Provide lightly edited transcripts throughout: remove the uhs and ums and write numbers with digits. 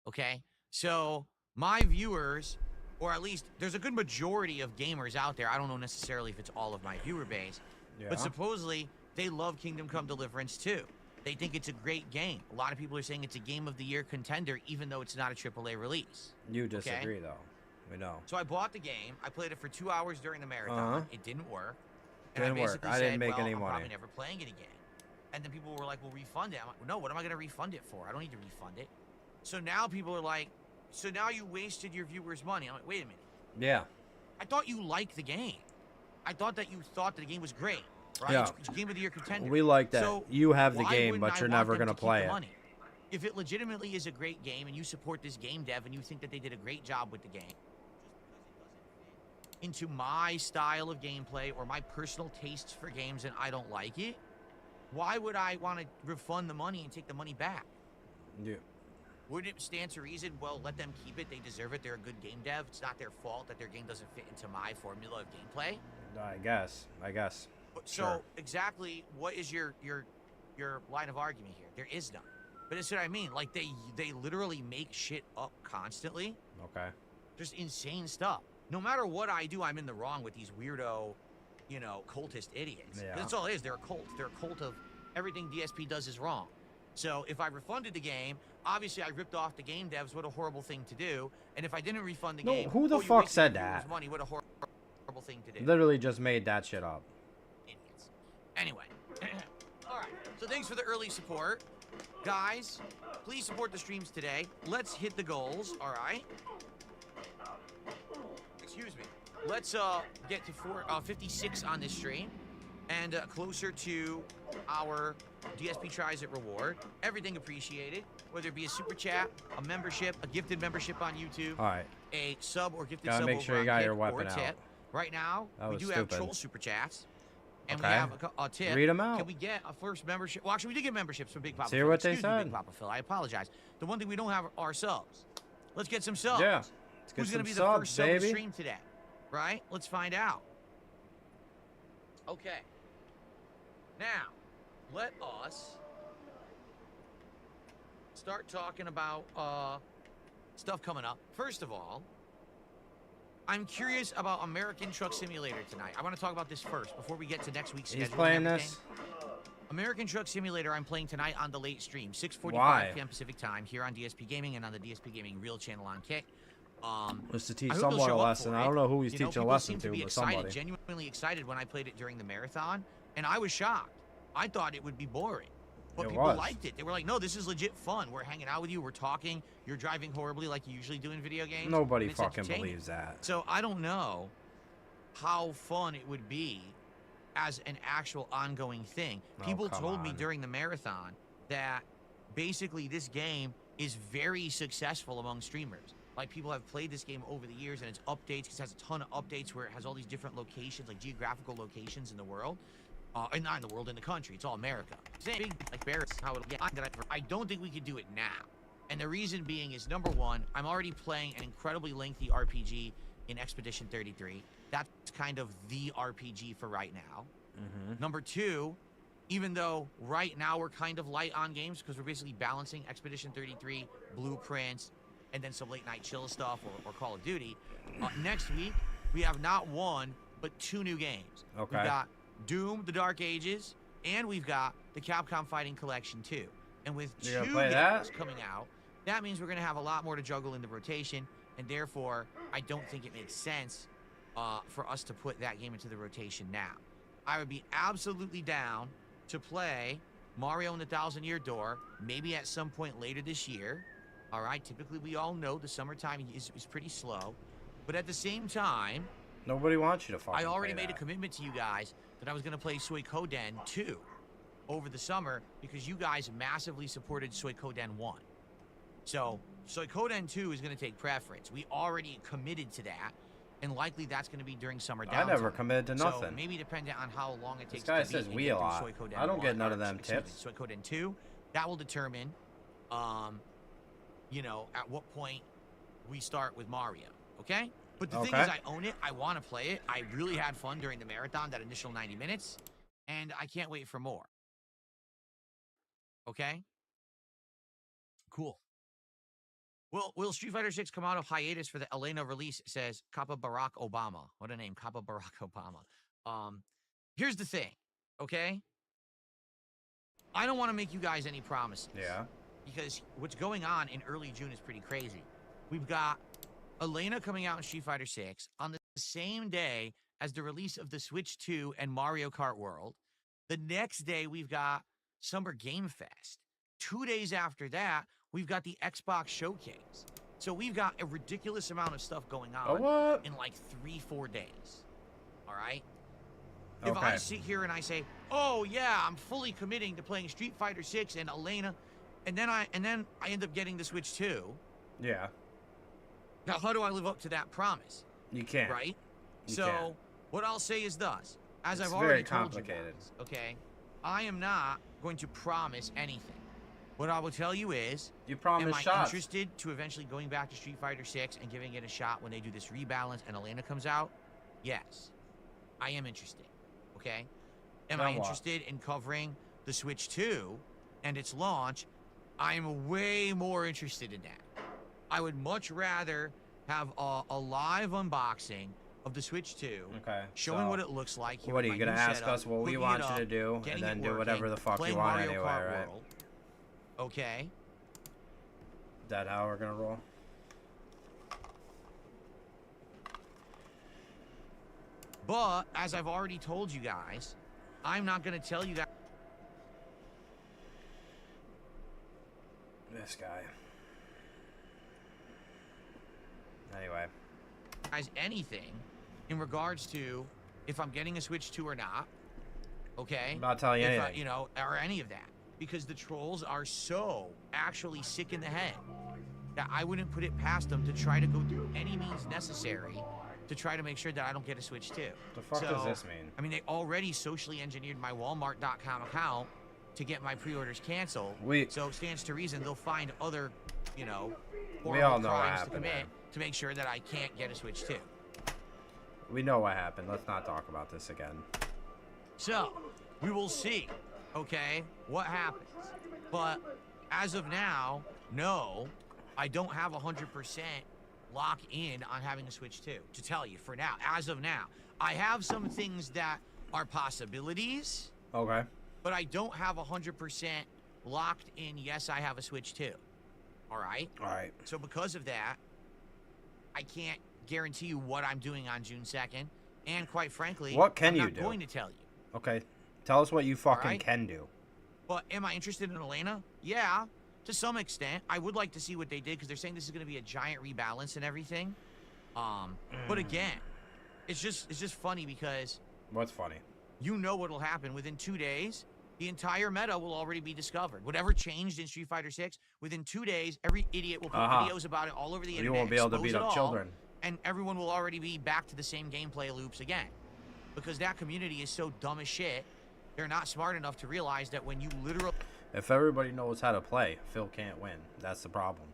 Okay? So my viewers, or at least there's a good majority of gamers out there. I don't know necessarily if it's all of my viewer base, but supposedly they love Kingdom Come Deliverance too. They think it's a great game. A lot of people are saying it's a Game of the Year contender, even though it's not a AAA release. You disagree, though. We know. So I bought the game. I played it for 2 hours during the marathon. It didn't work. And didn't work. I didn't make any money. I'm probably never playing it again. And then people were like, well, refund it. I'm like, no, what am I going to refund it for? I don't need to refund it. So now people are like, so now you wasted your viewers' money. I'm like, wait a minute. Yeah. I thought you liked the game. I thought that you thought that the game was great. Right? Yeah. It's Game of the Year contender. We like that. So you have the game, but you're never going to play it. Money? If it legitimately is a great game and you support this game dev and you think that they did a great job with the game, into my style of gameplay or my personal tastes for games and I don't like it, why would I want to refund the money and take the money back? Yeah. Wouldn't it stand to reason, well, let them keep it, they deserve it, they're a good game dev, it's not their fault that their game doesn't fit into my formula of gameplay? I guess. So sure. Exactly what is your line of argument here? There is none. But that's what I mean, like they literally make shit up constantly. Okay. Just insane stuff. No matter what I do, I'm in the wrong with these weirdo, you know, cultist idiots. Yeah. That's all it is. They're a cult. They're a cult of everything DSP does is wrong. So if I refunded the game, obviously I ripped off the game devs. What a horrible thing to do. And if I didn't refund the game, who the fuck said that? Money, what a horrible thing to do. Literally just made that shit up. Idiots. Anyway. All right. So thanks for the early support. Guys, please support the streams today. Let's hit the goals, all right? Excuse me. Let's get to 56 on this stream and closer to our DSP tries it reward. Everything appreciated, whether it be a super chat, a membership, a gifted membership on YouTube, all right, a sub or gifted gotta sub make over sure you got your weapon or tip. out. Right now, we do have troll super chats. And okay. we have a tip. Read them out. Can we get a first membership? Well, actually, we did get memberships from Big Papa See Phil. what they Excuse me, said. Big Papa Phil. I apologize. The one thing we don't have are subs. Let's get some subs. Yeah. Who's going to be the first sub to stream today? Right? Let's find out. Okay. Now, let us start talking about stuff coming up. First of all, I'm curious about American Truck Simulator tonight. I want to talk about this first before we get to next week's schedule. He's playing this? American Truck Simulator I'm playing tonight on the late stream, 6:45 p.m. Pacific time here on DSP Gaming and on the DSP Gaming Real channel on Kick. Was to teach someone a lesson. I don't know who he's teaching a lesson to, but somebody. Genuinely excited when I played it during the marathon, and I was shocked. I thought it would be boring. But people liked it. They were like, no, this is legit fun. We're hanging out with you. We're talking. You're driving horribly like you usually do in video games. Nobody fucking believes that. So I don't know how fun it would be as an actual ongoing thing. People told me during the marathon that basically this game is very successful among streamers. Like, people have played this game over the years, and it's updates, because it has a ton of updates where it has all these different locations, like geographical locations in the world. And not in the world, in the country. It's all America. Same, like Barrett's, how it'll get. I don't think we could do it now. And the reason being is, number one, I'm already playing an incredibly lengthy RPG in Expedition 33. That's kind of the RPG for right now. Number two, even though right now we're kind of light on games, because we're basically balancing Expedition 33, Blueprints, and then some late night chill stuff or Call of Duty. Next week, we have not one, but 2 new games. Okay. We got Doom, The Dark Ages, and we've got the Capcom Fighting Collection 2. And with 2 games coming out, that means we're going to have a lot more to juggle in the rotation, and therefore, I don't think it makes sense for us to put that game into the rotation now. I would be absolutely down to play Mario and the Thousand Year Door, maybe at some point later this year. All right, typically we all know the summertime is pretty slow, but at the same time, nobody wants you to fucking I already made a commitment to you guys that I was going to play Suikoden 2 over the summer because you guys massively supported Suikoden 1. So Suikoden 2 is going to take preference. We already committed to that, and likely that's going to be during summer downtime. I never committed to nothing. So maybe dependent on how long it takes this guy to says we a lot. Suikoden I don't 1, get none of them tips. Suikoden 2, that will determine, you know, at what point we start with Mario, okay? But the thing is, I own it. I want to play it. I really had fun during the marathon, that initial 90 minutes, and I can't wait for more. Okay? Cool. Will Street Fighter 6 come out of hiatus for the Elena release? It says Kappa Barack Obama. What a name, Kappa Barack Obama. Here's the thing, okay? I don't want to make you guys any promises. Yeah. Because what's going on in early June is pretty crazy. We've got Elena coming out in Street Fighter 6 on the same day as the release of the Switch 2 and Mario Kart World. The next day, we've got Summer Game Fest. 2 days after that, we've got the Xbox Showcase. So we've got a ridiculous amount of stuff going on in like 3-4 days. All right? Okay. If I sit here and I say, oh yeah, I'm fully committing to playing Street Fighter 6 and Elena, and then I end up getting the Switch 2. Yeah. Now, how do I live up to that promise? You can't. Right? You can't. What I'll say is thus. As It's I've already very told you complicated. guys, okay, I am not going to promise anything. What I will tell you is, You promised am I shots. interested to eventually going back to Street Fighter 6 and giving it a shot when they do this rebalance and Elena comes out? Yes. I am interested. Okay? Am I interested in covering the Switch 2 and its launch? I'm way more interested in that. I would much rather have a live unboxing of the Switch 2, showing so what it looks like. What are you gonna ask us? What we want you to do, and then do whatever the fuck you want anyway, right? World. Okay. Is that how we're gonna roll? But as I've already told you guys, I'm not gonna tell you that. This guy. Anyway. Guys, anything in regards to if I'm getting a Switch 2 or not. Okay. I'm not telling you anything. You know, or any of that. Because the trolls are so actually sick in the head that I wouldn't put it past them to try to go through any means necessary to try to make sure that I don't get a Switch 2. The fuck does this mean? I mean, they already socially engineered my Walmart.com account to get my pre-orders canceled. So it stands to reason they'll find other, you know, we all know what crimes to happened commit to make sure that I can't get a Switch 2. We know what happened. Let's not talk about this again. So, we will see, okay, what happens. But as of now, no, I don't have 100% lock in on having a Switch 2, to tell you, for now, as of now. I have some things that are possibilities. Okay. But I don't have 100% locked in, yes, I have a Switch 2. All right? All right. So because of that, I can't guarantee you what I'm doing on June 2nd. And quite frankly, what can I'm you not do? going to tell you. Okay. Tell us what you fucking can do. But am I interested in Elena? Yeah, to some extent. I would like to see what they did because they're saying this is going to be a giant rebalance and everything. But again, it's just funny because... What's funny? You know what'll happen. Within 2 days, the entire meta will already be discovered. Whatever changed in Street Fighter 6, within 2 days, every idiot will put videos about it all over the internet. You won't be able to beat up children. And everyone will already be back to the same gameplay loops again. Because that community is so dumb as shit, they're not smart enough to realize that when you literally... If everybody knows how to play, Phil can't win. That's the problem.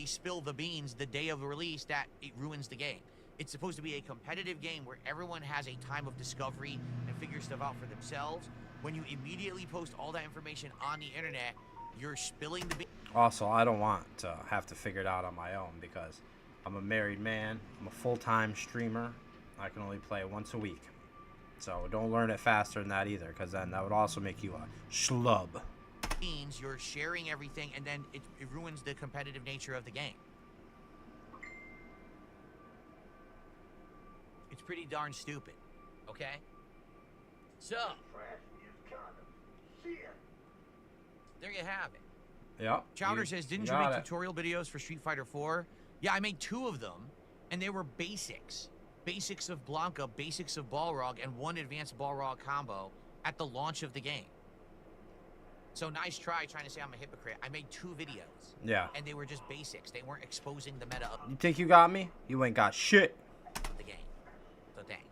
Spill the beans the day of the release, that it ruins the game. It's supposed to be a competitive game where everyone has a time of discovery and figure stuff out for themselves. When you immediately post all that information on the internet, you're spilling the beans. Also, I don't want to have to figure it out on my own because I'm a married man. I'm a full-time streamer. I can only play once a week. So don't learn it faster than that either, because then that would also make you a schlub. Means you're sharing everything, and then it ruins the competitive nature of the game. It's pretty darn stupid, okay? So, there you have it. Yeah. Chowder says, didn't you make tutorial videos for Street Fighter 4? Yeah, I made 2 of them, and they were basics. Basics of Blanca, basics of Balrog, and 1 advanced Balrog combo at the launch of the game. So nice trying to say I'm a hypocrite. I made 2 videos. Yeah. And they were just basics. They weren't exposing the meta of You think you got me? You ain't got shit. The game. So thanks.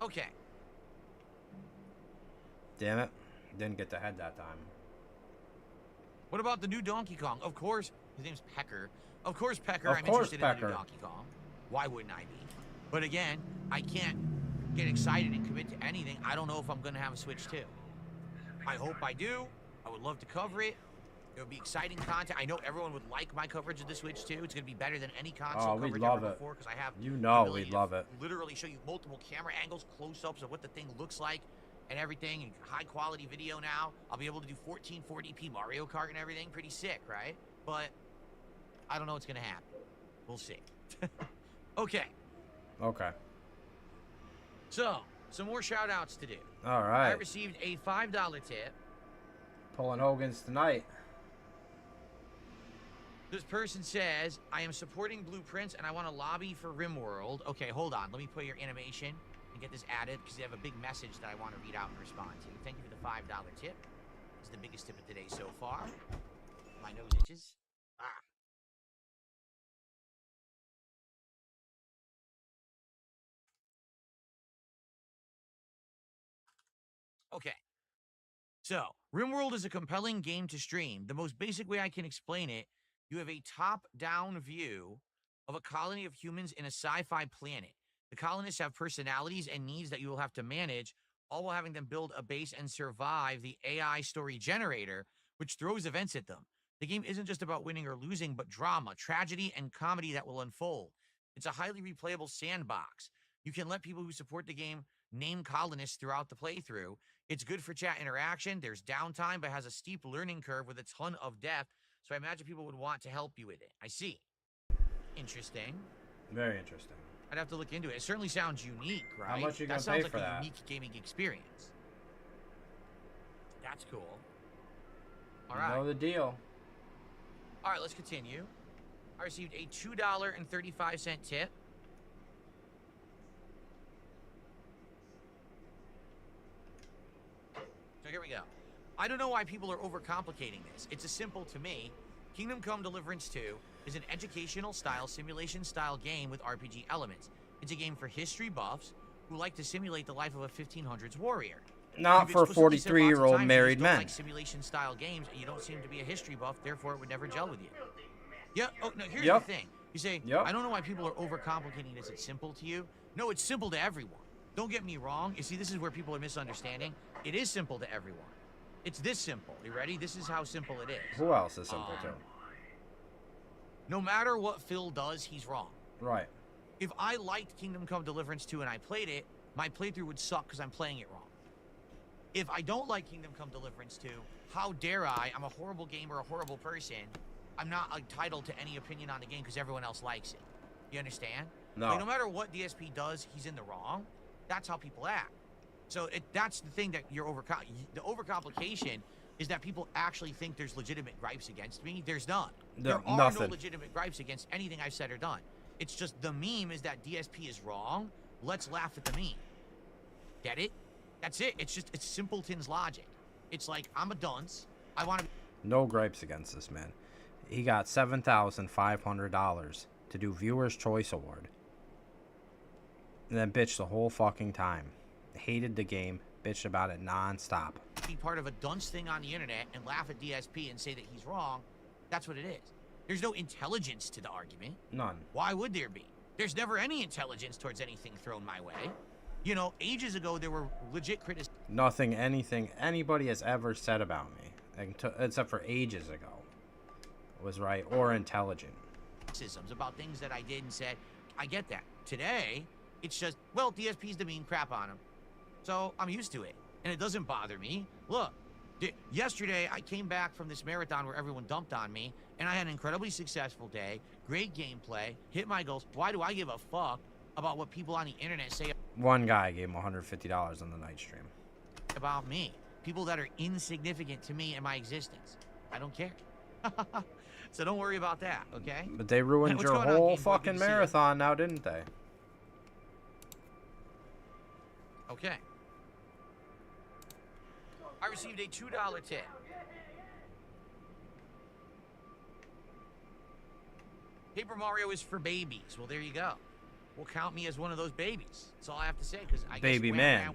Okay. Damn it. Didn't get the head that time. What about the new Donkey Kong? Of course, his name's Pecker. Of course, Pecker. I'm interested in the new Donkey Kong. Why wouldn't I be? But again, I can't get excited and commit to anything. I don't know if I'm going to have a Switch 2. I hope I do. I would love to cover it. It would be exciting content. I know everyone would like my coverage of the Switch too. It's going to be better than any Oh, console we'd coverage love ever it. before because I have You the know ability we'd to love it. literally show you multiple camera angles, close-ups of what the thing looks like and everything, and high-quality video now. I'll be able to do 1440p Mario Kart and everything. Pretty sick, right? But I don't know what's going to happen. We'll see. Okay. Okay. So, some more shout-outs to do. All I right. received a $5 tip. Pulling Hogan's tonight. This person says, I am supporting Blueprints and I want to lobby for RimWorld. Okay, hold on. Let me put your animation and get this added because they have a big message that I want to read out and respond to. Thank you for the $5 tip. This is the biggest tip of the day so far. My nose itches. Ah. Okay. So, RimWorld is a compelling game to stream. The most basic way I can explain it, you have a top-down view of a colony of humans in a sci-fi planet. The colonists have personalities and needs that you will have to manage, all while having them build a base and survive the AI story generator, which throws events at them. The game isn't just about winning or losing, but drama, tragedy, and comedy that will unfold. It's a highly replayable sandbox. You can let people who support the game name colonists throughout the playthrough. It's good for chat interaction. There's downtime, but has a steep learning curve with a ton of depth. So I imagine people would want to help you with it. I see. Interesting. Very interesting. I'd have to look into it. It certainly sounds unique, right? How much are you gonna that sounds pay like for a that? unique gaming experience. That's cool. All You right. know the deal. All right, let's continue. I received a $2.35 tip. So here we go. I don't know why people are overcomplicating this. It's as simple to me. Kingdom Come Deliverance 2 is an educational style, simulation style game with RPG elements. It's a game for history buffs who like to simulate the life of a 1500s warrior. Not You've for explicitly said lots of 43-year-old times you married just don't men. like simulation style games, and you don't seem to be a history buff, therefore it would never gel with you. Yeah. Oh no. Here's the thing. You say, I don't know why people are overcomplicating this. It's simple to you. No, it's simple to everyone. Don't get me wrong. You see, this is where people are misunderstanding. It is simple to everyone. It's this simple. You ready? This is how simple it is. Who else is simple to? No matter what Phil does, he's wrong. Right. If I liked Kingdom Come Deliverance 2 and I played it, my playthrough would suck because I'm playing it wrong. If I don't like Kingdom Come Deliverance 2, how dare I? I'm a horrible gamer, a horrible person. I'm not entitled to any opinion on the game because everyone else likes it. You understand? No. Like, no matter what DSP does, he's in the wrong. That's how people act. So that's the thing that you're the overcomplication is that people actually think there's legitimate gripes against me. There's none. There are nothing. no legitimate gripes against anything I've said or done. It's just the meme is that DSP is wrong. Let's laugh at the meme. Get it? That's it. It's simpleton's logic. It's like, I'm a dunce. I want to... No gripes against this man. He got $7,500 to do Viewer's Choice Award. And then bitched the whole fucking time. Hated the game. Bitched about it non-stop. Be part of a dunce thing on the internet and laugh at DSP and say that he's wrong. That's what it is. There's no intelligence to the argument. None. Why would there be? There's never any intelligence towards anything thrown my way. You know, ages ago, there were legit criticisms. Nothing, anything, anybody has ever said about me, except for ages ago, was right or intelligent. About things that I did and said. I get that. Today, it's just, well, DSP's the mean crap on him. So I'm used to it. And it doesn't bother me. Look, yesterday, I came back from this marathon where everyone dumped on me, and I had an incredibly successful day, great gameplay, hit my goals. Why do I give a fuck about what people on the internet say One guy gave him $150 on the night stream. about me? People that are insignificant to me and my existence. I don't care. So don't worry about that, okay? But they ruined What's your going on, whole Game Boy? fucking Good to see you. marathon now, didn't they? Okay. I received a $2 tip. Paper Mario is for babies. Well, there you go. Well, count me as one of those babies. That's all I have to say, because I Baby guess man.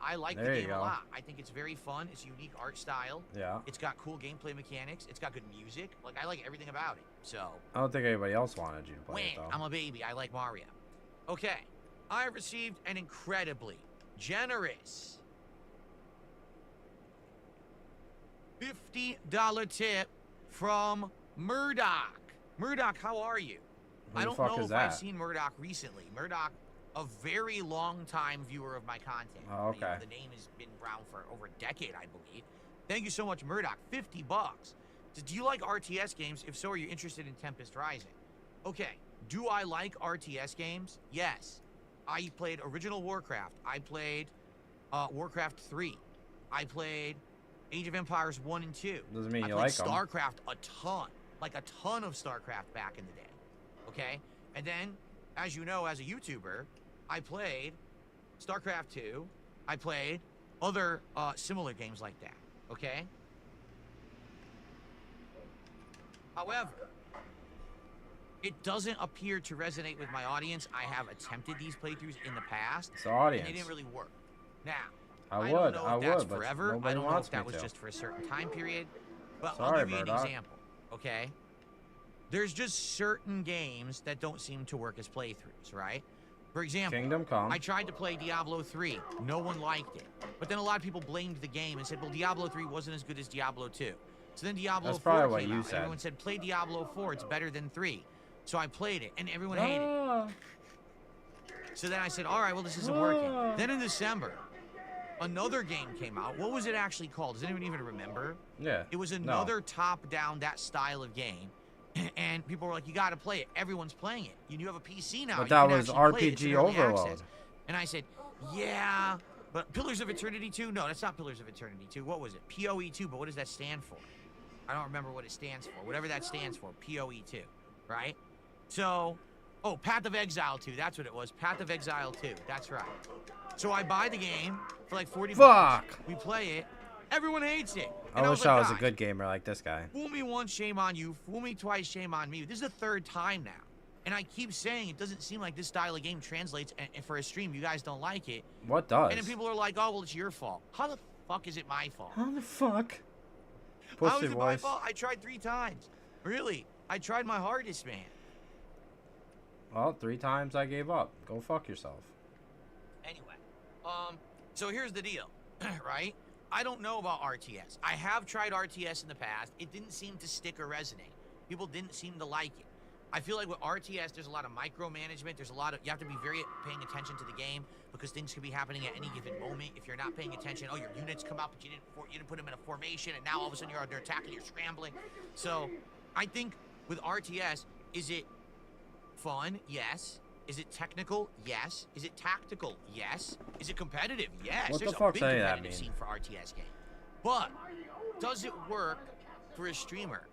I like There the you game a go. lot. I think it's very fun. It's a unique art style. Yeah. It's got cool gameplay mechanics. It's got good music. Like, I like everything about it. So, I don't think anybody else wanted you to play it, wham, though. I'm a baby. I like Mario. Okay. I received an incredibly generous $50 tip from Murdoch. Murdoch, how are you? Who I the don't fuck know is if that? I've seen Murdoch recently. Murdoch, a very long time viewer of my content. Oh, okay. You know, the name has been around for over a decade, I believe. Thank you so much, Murdoch. $50. Do you like RTS games? If so, are you interested in Tempest Rising? Okay. Do I like RTS games? Yes. I played original Warcraft. I played Warcraft 3. I played Age of Empires 1 and 2. Doesn't mean you I like played them. StarCraft a ton. Like a ton of StarCraft back in the day. Okay? And then, as you know, as a YouTuber, I played StarCraft 2. I played other similar games like that. Okay? However, it doesn't appear to resonate with my audience. I have attempted these playthroughs in the past, It's the audience. and they didn't really work. Now, I don't would, know if that's but forever. nobody I don't know wants if that me was to. just for a certain time period. But Sorry, I'll give you an Murdoch. example, okay? There's just certain games that don't seem to work as playthroughs, right? For example, Kingdom Come. I tried to play Diablo 3. No one liked it. But then a lot of people blamed the game and said, well, Diablo 3 wasn't as good as Diablo 2. So then Diablo That's 4 probably what came you out. said. Everyone said, play Diablo 4. It's better than 3. So I played it, and everyone hated it. Ah. So then I said, all right, well, this isn't working. Then in December, another game came out. What was it actually called? Does anyone even remember? Yeah. It was no. another top-down, that style of game. And people were like, you got to play it. Everyone's playing it. You have a PC now. But You that can was actually play it. It's RPG in early Overload. access. And I said, yeah, but Pillars of Eternity 2? No, that's not Pillars of Eternity 2. What was it? PoE 2, but what does that stand for? I don't remember what it stands for. Whatever that stands for, PoE 2, right? So, oh, Path of Exile 2. That's what it was. Path of Exile 2. That's right. So I buy the game for like $40. Fuck. We play it. Everyone hates it. I And wish like, I was a "Guys, good gamer like this guy. fool me once, shame on you. Fool me twice, shame on me." This is the third time now. And I keep saying it doesn't seem like this style of game translates, and for a stream, you guys don't like it. What does? And then people are like, oh, well, it's your fault. How the fuck is it my fault? How the fuck? How Pussy is it my voice. fault? I tried 3 times. Really. I tried my hardest, man. Well, 3 times I gave up. Go fuck yourself. Anyway, so here's the deal, right? I don't know about RTS. I have tried RTS in the past. It didn't seem to stick or resonate. People didn't seem to like it. I feel like with RTS, there's a lot of micromanagement. There's a lot of, you have to be very paying attention to the game because things could be happening at any given moment. If you're not paying attention, oh, your units come out, but you didn't put them in a formation, and now all of a sudden you're under attack and you're scrambling. So I think with RTS, is it fun? Yes. Is it technical? Yes. Is it tactical? Yes. Is it competitive? Yes. What the There's a fuck's big any of that competitive mean? scene for RTS game. But does it work for a streamer?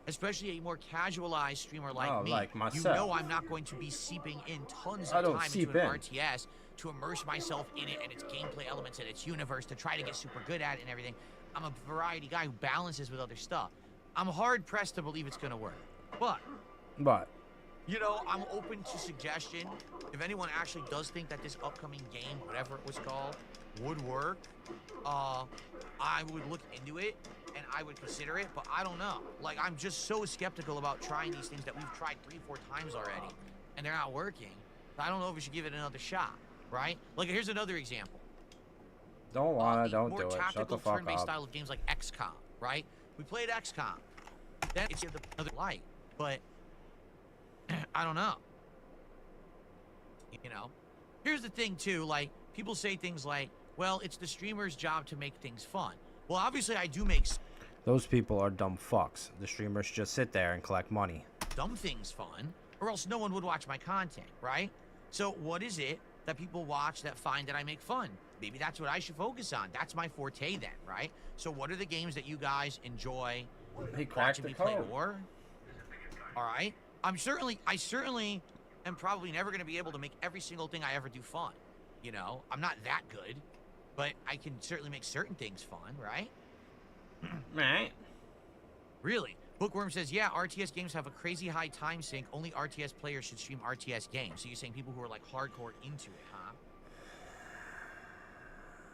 Especially a more casualized streamer like me. like You myself. know I'm not going to be seeping in tons I of don't time seep into an in. RTS to immerse myself in it and its gameplay elements and its universe to try to get super good at it and everything. I'm a variety guy who balances with other stuff. I'm hard pressed to believe it's gonna work. But you know, I'm open to suggestion. If anyone actually does think that this upcoming game, whatever it was called, would work, I would look into it and I would consider it, but I don't know. Like, I'm just so skeptical about trying these things that we've tried 3-4 times already, and they're not working. I don't know if we should give it another shot, right? Like, here's another example. Don't wanna, don't more do it. Shut tactical the fuck turn-based up. style of games like XCOM, right? We played XCOM. Then it's another light, but I don't know. You know? Here's the thing, too. Like, people say things like, well, it's the streamer's job to make things fun. Well, obviously, I do make Those people are dumb fucks. The streamers just sit there and collect money. dumb things fun, or else no one would watch my content, right? So what is it that people watch that find that I make fun? Maybe that's what I should focus on. That's my forte then, right? So what are the games that you guys enjoy He cracked watching the me play code. more? All right. I certainly am probably never going to be able to make every single thing I ever do fun. You know, I'm not that good, but I can certainly make certain things fun, right? Right. Really? Bookworm says, yeah, RTS games have a crazy high time sink. Only RTS players should stream RTS games. So you're saying people who are like hardcore into it, huh?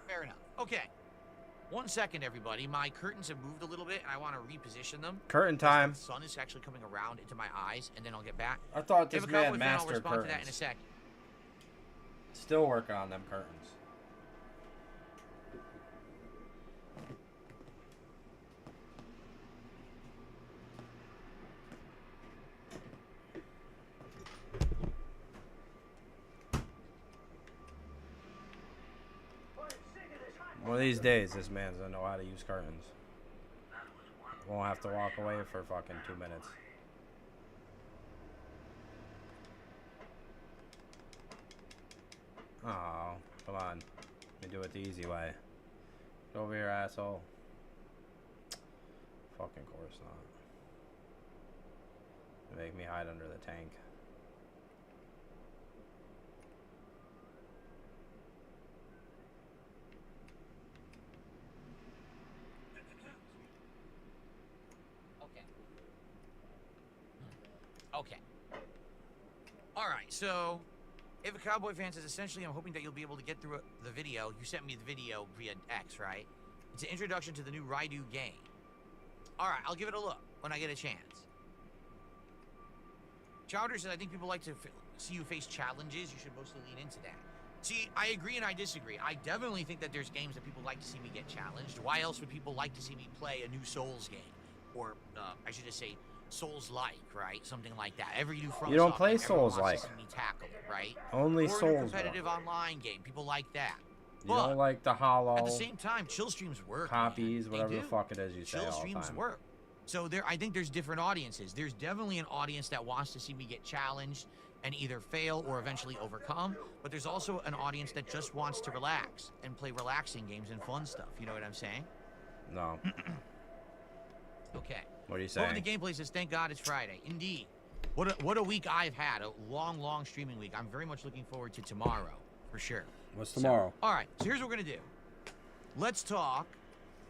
Fair enough. Okay. 1 second, everybody. My curtains have moved a little bit, and I want to reposition them. Curtain Because time. The sun is actually coming around into my eyes, and then I'll get back. I thought If this a man cowboy fan, I'll mastered respond to that in a curtains. sec. Still working on them curtains. these days, this man's gonna know how to use curtains. Won't have to walk away for fucking 2 minutes. Oh, come on. Let me do it the easy way. Get over here, asshole. Fucking course not. Make me hide under the tank. Okay. All right, so if a Cowboy fan says, essentially, I'm hoping that you'll be able to get through the video. You sent me the video via X, right? It's an introduction to the new Raidu game. All right, I'll give it a look when I get a chance. Chowder says, I think people like to see you face challenges. You should mostly lean into that. See, I agree and I disagree. I definitely think that there's games that people like to see me get challenged. Why else would people like to see me play a new Souls game? Or, I should just say, Souls-like, right? Something like that. Every new From You don't Software, play everyone wants Souls-like. to see me tackle it, right? Only or a Souls, competitive online game. People like that. You But don't like the hollow at the same time, chill streams work. copies, man. whatever They the do. fuck it is you say Chill all the streams time. work. So I think there's different audiences. There's definitely an audience that wants to see me get challenged and either fail or eventually overcome. But there's also an audience that just wants to relax and play relaxing games and fun stuff. You know what I'm saying? No. Okay. What are you Over saying? the gameplay says, thank God it's Friday. Indeed. What a week I've had. A long streaming week. I'm very much looking forward to tomorrow, for sure. What's tomorrow? All right. So here's what we're going to do. Let's talk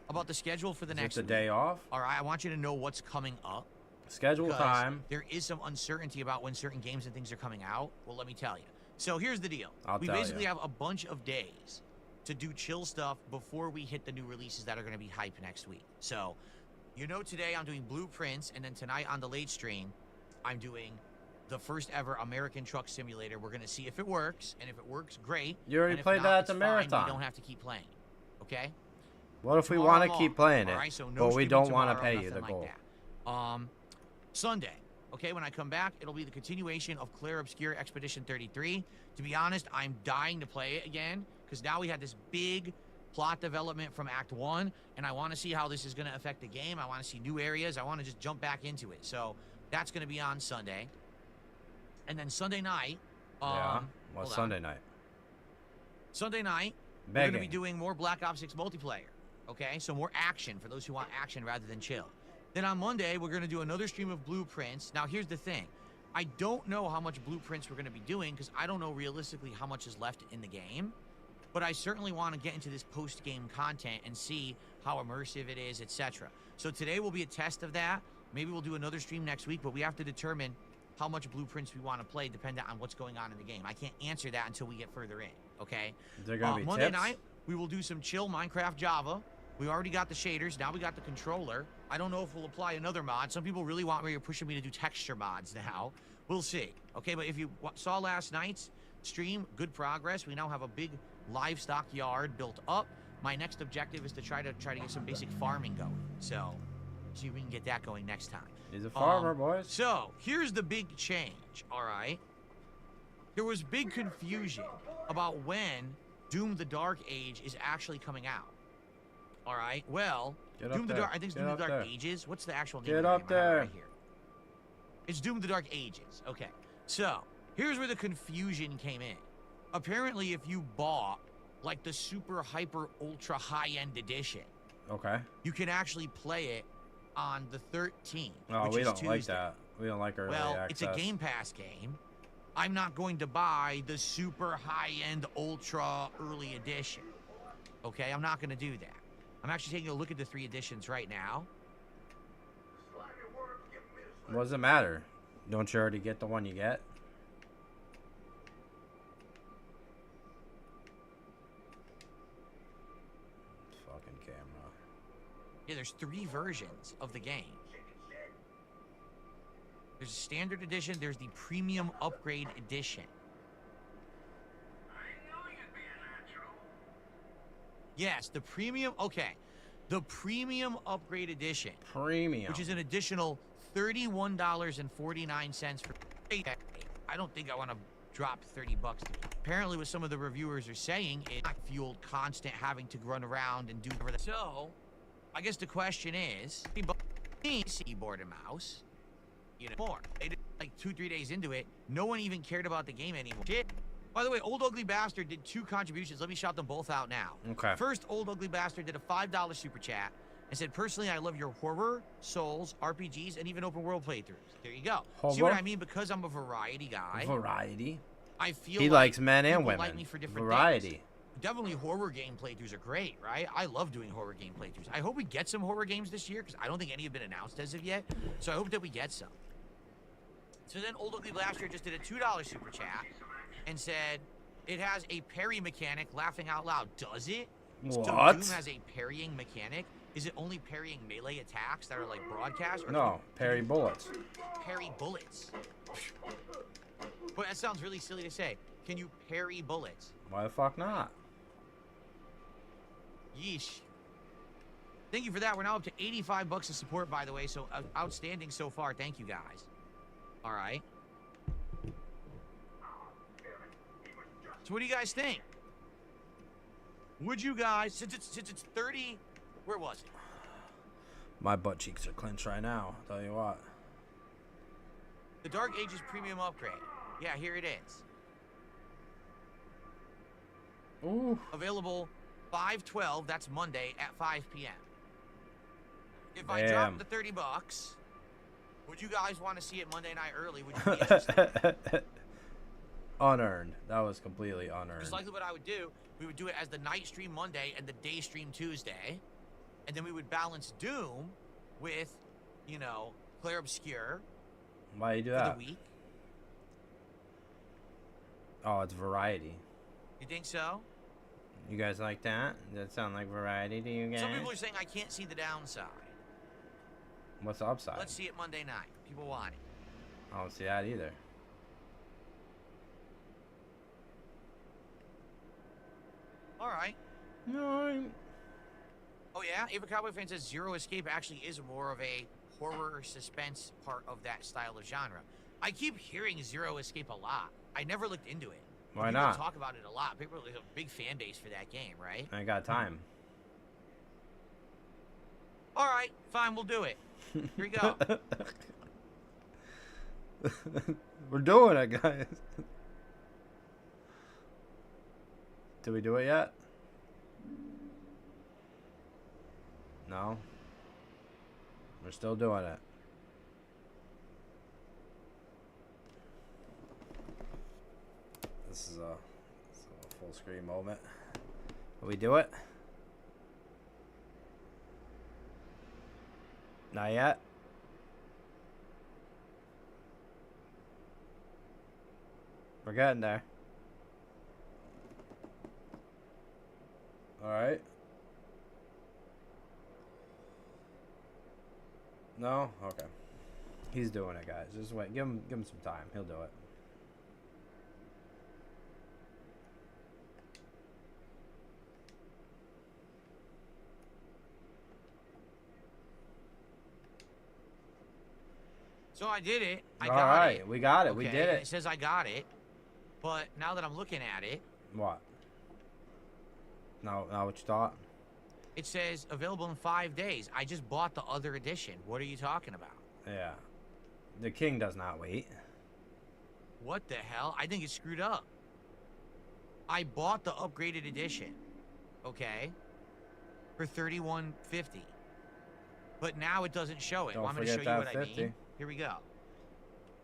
about the schedule for the next It's a week. day off? All right. I want you to know what's coming up. Schedule because time. There is some uncertainty about when certain games and things are coming out. Well, let me tell you. So here's the deal. We tell basically you. have a bunch of days to do chill stuff before we hit the new releases that are going to be hype next week. So, you know, today I'm doing Blueprints, and then tonight on the late stream, I'm doing the first ever American Truck Simulator. We're going to see if it works, and if it works, great. You already And if played not, that at it's the fine. marathon. We don't have to keep playing. Okay? What if we Tomorrow want to I'm keep off, playing it, all right? So no but we streaming don't want to tomorrow, pay you the nothing gold? like that. Sunday, okay, when I come back, it'll be the continuation of Claire Obscure Expedition 33. To be honest, I'm dying to play it again, because now we had this big plot development from Act 1, and I want to see how this is going to affect the game. I want to see new areas. I want to just jump back into it. So that's going to be on Sunday. And then Sunday night... Yeah. What's hold on. Sunday night? Sunday night, we're Begging. going to be doing more Black Ops 6 multiplayer. Okay, so more action for those who want action rather than chill. Then on Monday, we're going to do another stream of Blueprints. Now, here's the thing. I don't know how much Blueprints we're going to be doing because I don't know realistically how much is left in the game. But I certainly want to get into this post-game content and see how immersive it is, etc. So today will be a test of that. Maybe we'll do another stream next week, but we have to determine how much Blueprints we want to play depending on what's going on in the game. I can't answer that until we get further in, okay? Is there going to be Monday tips? night, we will do some chill Minecraft Java. We already got the shaders. Now we got the controller. I don't know if we'll apply another mod. Some people really want me. You're pushing me to do texture mods now. We'll see. Okay, but if you saw last night's stream, good progress. We now have a big livestock yard built up. My next objective is to try to get some basic farming going. So, see if we can get that going next time. He's a farmer, boys. So, here's the big change, all right? There was big confusion about when Doom the Dark Age is actually coming out. All right. Well, Get up Doom the there. Dark. I think it's Get Doom up the Dark there. Ages. What's the actual name? Get of the up game? I have it there. right here. It's Doom the Dark Ages. Okay. So here's where the confusion came in. Apparently, if you bought like the super hyper ultra high end edition, Okay. you can actually play it on the 13th. Oh, which we is don't like Tuesday. that. We don't like early Well, access. it's a Game Pass game. I'm not going to buy the super high-end ultra early edition. Okay, I'm not going to do that. I'm actually taking a look at the 3 editions right now. What does it matter? Don't you already get the one you get? Fucking camera. Yeah, there's 3 versions of the game. There's a standard edition, there's the premium upgrade edition. Yes, the premium, okay. The premium upgrade edition, Premium. which is an additional $31.49 for... I don't think I want to dropped 30 bucks. Apparently, what some of the reviewers are saying, it fueled constant having to run around and do whatever. So, I guess the question is, keyboard and mouse, you know, more. They did like 2-3 days into it. No one even cared about the game anymore. Shit. By the way, Old Ugly Bastard did 2 contributions. Let me shout them both out now. Okay. First, Old Ugly Bastard did a $5 super chat and said, personally, I love your horror, souls, RPGs, and even open world playthroughs. There you go. Horror? See what I mean? Because I'm a variety guy. Variety. I feel he like likes men and women. like me for different variety. Things. Definitely horror game playthroughs are great, right? I love doing horror game playthroughs. I hope we get some horror games this year because I don't think any have been announced as of yet. So I hope that we get some. So then Old Ugly Blaster just did a $2 super chat and said it has a parry mechanic. Laughing out loud. Does it? What? So Doom has a parrying mechanic. Is it only parrying melee attacks that are like broadcast? Or No, parry bullets. Parry bullets. But that sounds really silly to say. Can you parry bullets? Why the fuck not? Yeesh. Thank you for that. We're now up to 85 bucks of support, by the way. So outstanding so far. Thank you, guys. All right. So what do you guys think? Would you guys, since it's 30, where was it? My butt cheeks are clenched right now. I'll tell you what. The Dark Ages premium upgrade. Yeah, here it is. Ooh. Available 5/12. That's Monday at 5 p.m. If I Damn. drop the 30 bucks, would you guys want to see it Monday night early? Would you be interested? Unearned. That was completely unearned. It's likely what I would do. We would do it as the night stream Monday and the day stream Tuesday. And then we would balance Doom with, you know, Claire Obscure. Why you do for that? the week. Oh, it's variety. You think so? You guys like that? Does that sound like variety to you guys? Some people are saying I can't see the downside. What's the upside? Let's see it Monday night. People want it. I don't see that either. All right. No. Oh, yeah? Ava Cowboy fan says Zero Escape actually is more of a horror suspense part of that style of genre. I keep hearing Zero Escape a lot. I never looked into it. Why People not? talk about it a lot. People have a big fan base for that game, right? I got time. All right, fine, we'll do it. Here we go. We're doing it, guys. Did we do it yet? No. We're still doing it. This is a full screen moment. Will we do it? Not yet. We're getting there. All right. No? Okay. He's doing it, guys. Just wait. Give him some time. He'll do it. So I did it. I All got right, it. we got it. Okay, We did and it. It says I got it. But now that I'm looking at it, What? Now what you thought? it says available in 5 days. I just bought the other edition. What are you talking about? Yeah. The king does not wait. What the hell? I think it's screwed up. I bought the upgraded edition, okay, for $31.50. But now it doesn't show it. Don't Well, I'm going to show forget you what that I 50. mean. Here we go.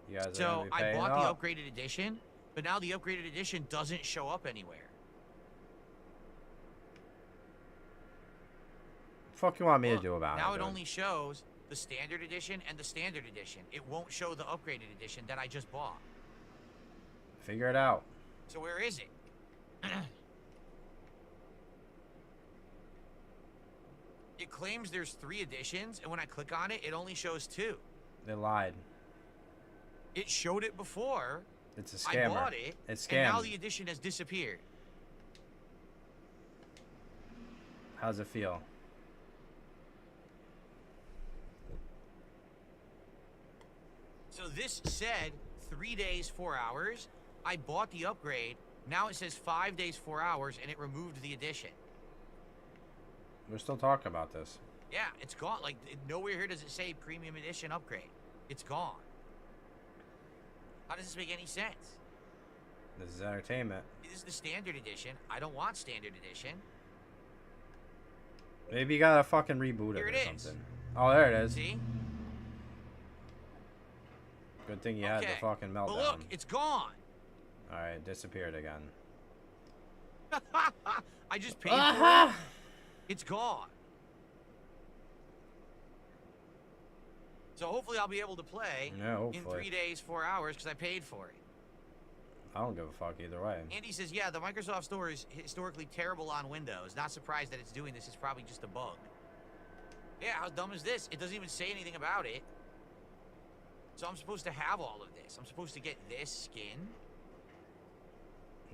You guys are So gonna be I paying bought up. the upgraded edition, but now the upgraded edition doesn't show up anywhere. Fuck you want me Look, to do about now it? it dude? only shows the standard edition and the standard edition. It won't show the upgraded edition that I just bought. Figure it out. So where is it? It claims there's 3 editions, and when I click on it, it only shows 2. They lied. It showed it before. It's a scammer. I bought it, It's and now scammed. the edition has disappeared. How's it feel? So this said 3 days, 4 hours. I bought the upgrade. Now it says 5 days, 4 hours, and it removed the edition. We're still talking about this. Yeah, it's gone. Like, nowhere here does it say premium edition upgrade. It's gone. How does this make any sense? This is entertainment. This is the standard edition. I don't want standard edition. Maybe you gotta fucking reboot it Here or it is. something. Oh, there it is. See? Good thing you had the fucking meltdown. But look, it's gone. Alright, it disappeared again. I just paid for it. It's gone. So hopefully I'll be able to play in 3 days, 4 hours because I paid for it. I don't give a fuck either way. Andy says, yeah, the Microsoft Store is historically terrible on Windows. Not surprised that it's doing this. It's probably just a bug. Yeah, how dumb is this? It doesn't even say anything about it. So I'm supposed to have all of this. I'm supposed to get this skin.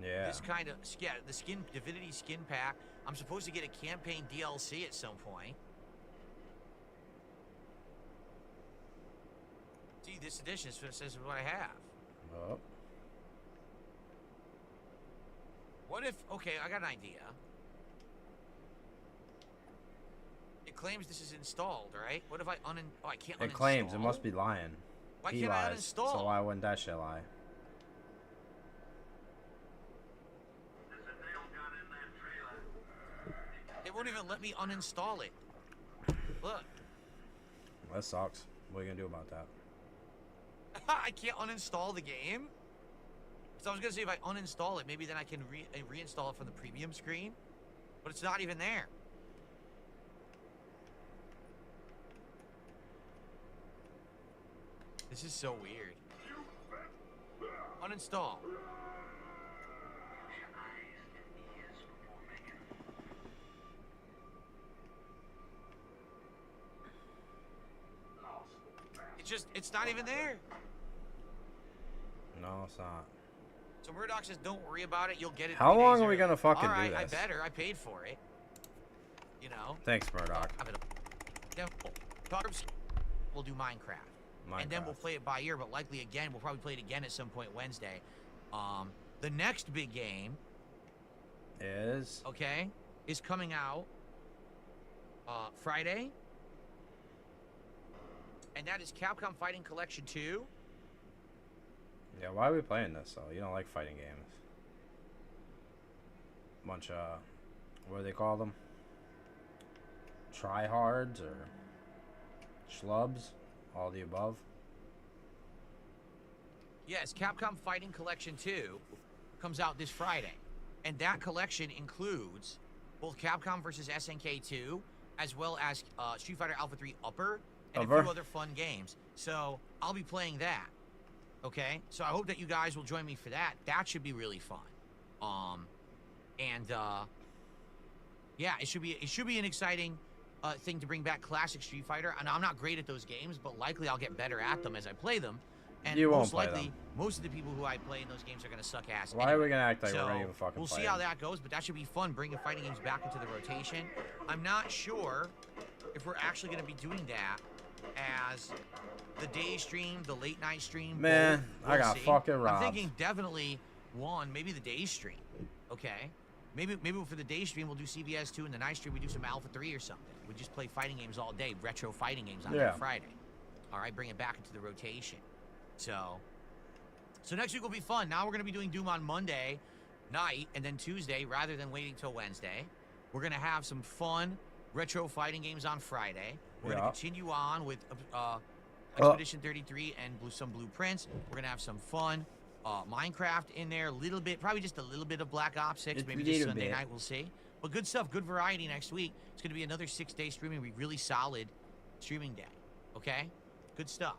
Yeah. This kind of, yeah, the skin, Divinity skin pack. I'm supposed to get a campaign DLC at some point. See, this edition says what I have. Oh. What if, okay, I got an idea. It claims this is installed, right? What if I oh, I can't uninstall? It claims, it must be lying. Why He can't I lies, uninstall? so why wouldn't that shit lie? It won't even let me uninstall it. Look. That sucks. What are you gonna do about that? I can't uninstall the game? So I was gonna say if I uninstall it, maybe then I can reinstall it from the premium screen. But it's not even there. This is so weird. Uninstall. It's not even there. No, it's not. So Murdoch says, don't worry about it. You'll get it. How long are we gonna fucking do this? I better. I paid for it. You know. Thanks, Murdoch. We'll do Minecraft. And then we'll play it by ear, but likely again, we'll probably play it again at some point Wednesday. The next big game is coming out Friday. And that is Capcom Fighting Collection 2. Yeah, why are we playing this though? You don't like fighting games. Bunch of, what do they call them? Tryhards or schlubs? All the above? Yes, Capcom Fighting Collection 2 comes out this Friday. And that collection includes both Capcom vs. SNK 2, as well as Street Fighter Alpha 3 Upper, and a few other fun games. So I'll be playing that. Okay? So I hope that you guys will join me for that. That should be really fun. Yeah, it should be an exciting thing to bring back classic Street Fighter. And I'm not great at those games, but likely I'll get better at them as I play them. And you most won't play likely, them. Most of the people who I play in those games are going to suck ass. Why are we going to act like we're ready to fucking we'll see how that goes, but that should be fun, bringing fighting games back into the rotation. I'm not sure if we're actually going to be doing that as the day stream, the late night stream. Man, we'll I got fucking robbed. I'm thinking definitely maybe the day stream. Okay? Maybe for the day stream we'll do CVS 2, and the night stream we do some Alpha 3 or something. We just play fighting games all day, retro fighting games on Friday. All right, bring it back into the rotation. So next week will be fun. Now we're going to be doing Doom on Monday night, and then Tuesday, rather than waiting till Wednesday, we're going to have some fun retro fighting games on Friday. We're going to continue on with Expedition 33 and some Blueprints. We're going to have some fun Minecraft in there, a little bit, probably just a little bit of Black Ops 6, maybe just Sunday night, we'll see. But good stuff, good variety next week. It's going to be another 6-day streaming week, really solid streaming day, okay? Good stuff.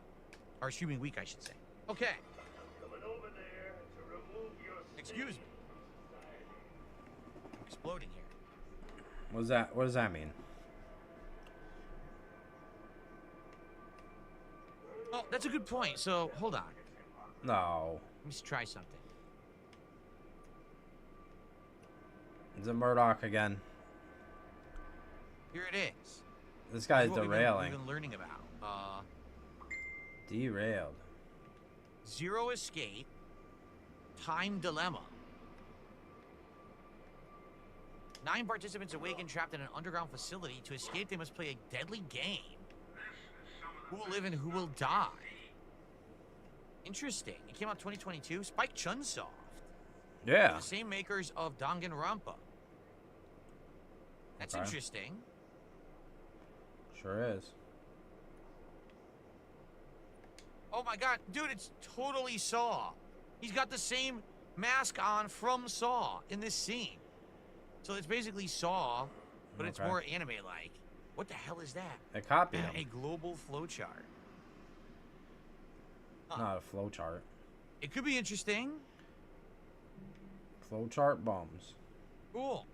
Or streaming week, I should say. Okay. Excuse me. I'm exploding here. What does that mean? Oh, that's a good point. So, hold on. No. Let me just try something. Is it Murdoch again? Here it is. This guy's derailing. We've been learning about. Derailed. Zero Escape, Time Dilemma. 9 participants awaken trapped in an underground facility. To escape, they must play a deadly game. Who will live and who will die? Interesting. It came out 2022. Spike Chunsoft. Yeah. The same makers of Danganronpa. That's interesting. Sure is. Oh my god, dude, it's totally Saw. He's got the same mask on from Saw in this scene. So it's basically Saw, but it's more anime-like. What the hell is that? They copied him. A global flowchart. Not a flowchart. It could be interesting. Flowchart bums. Cool.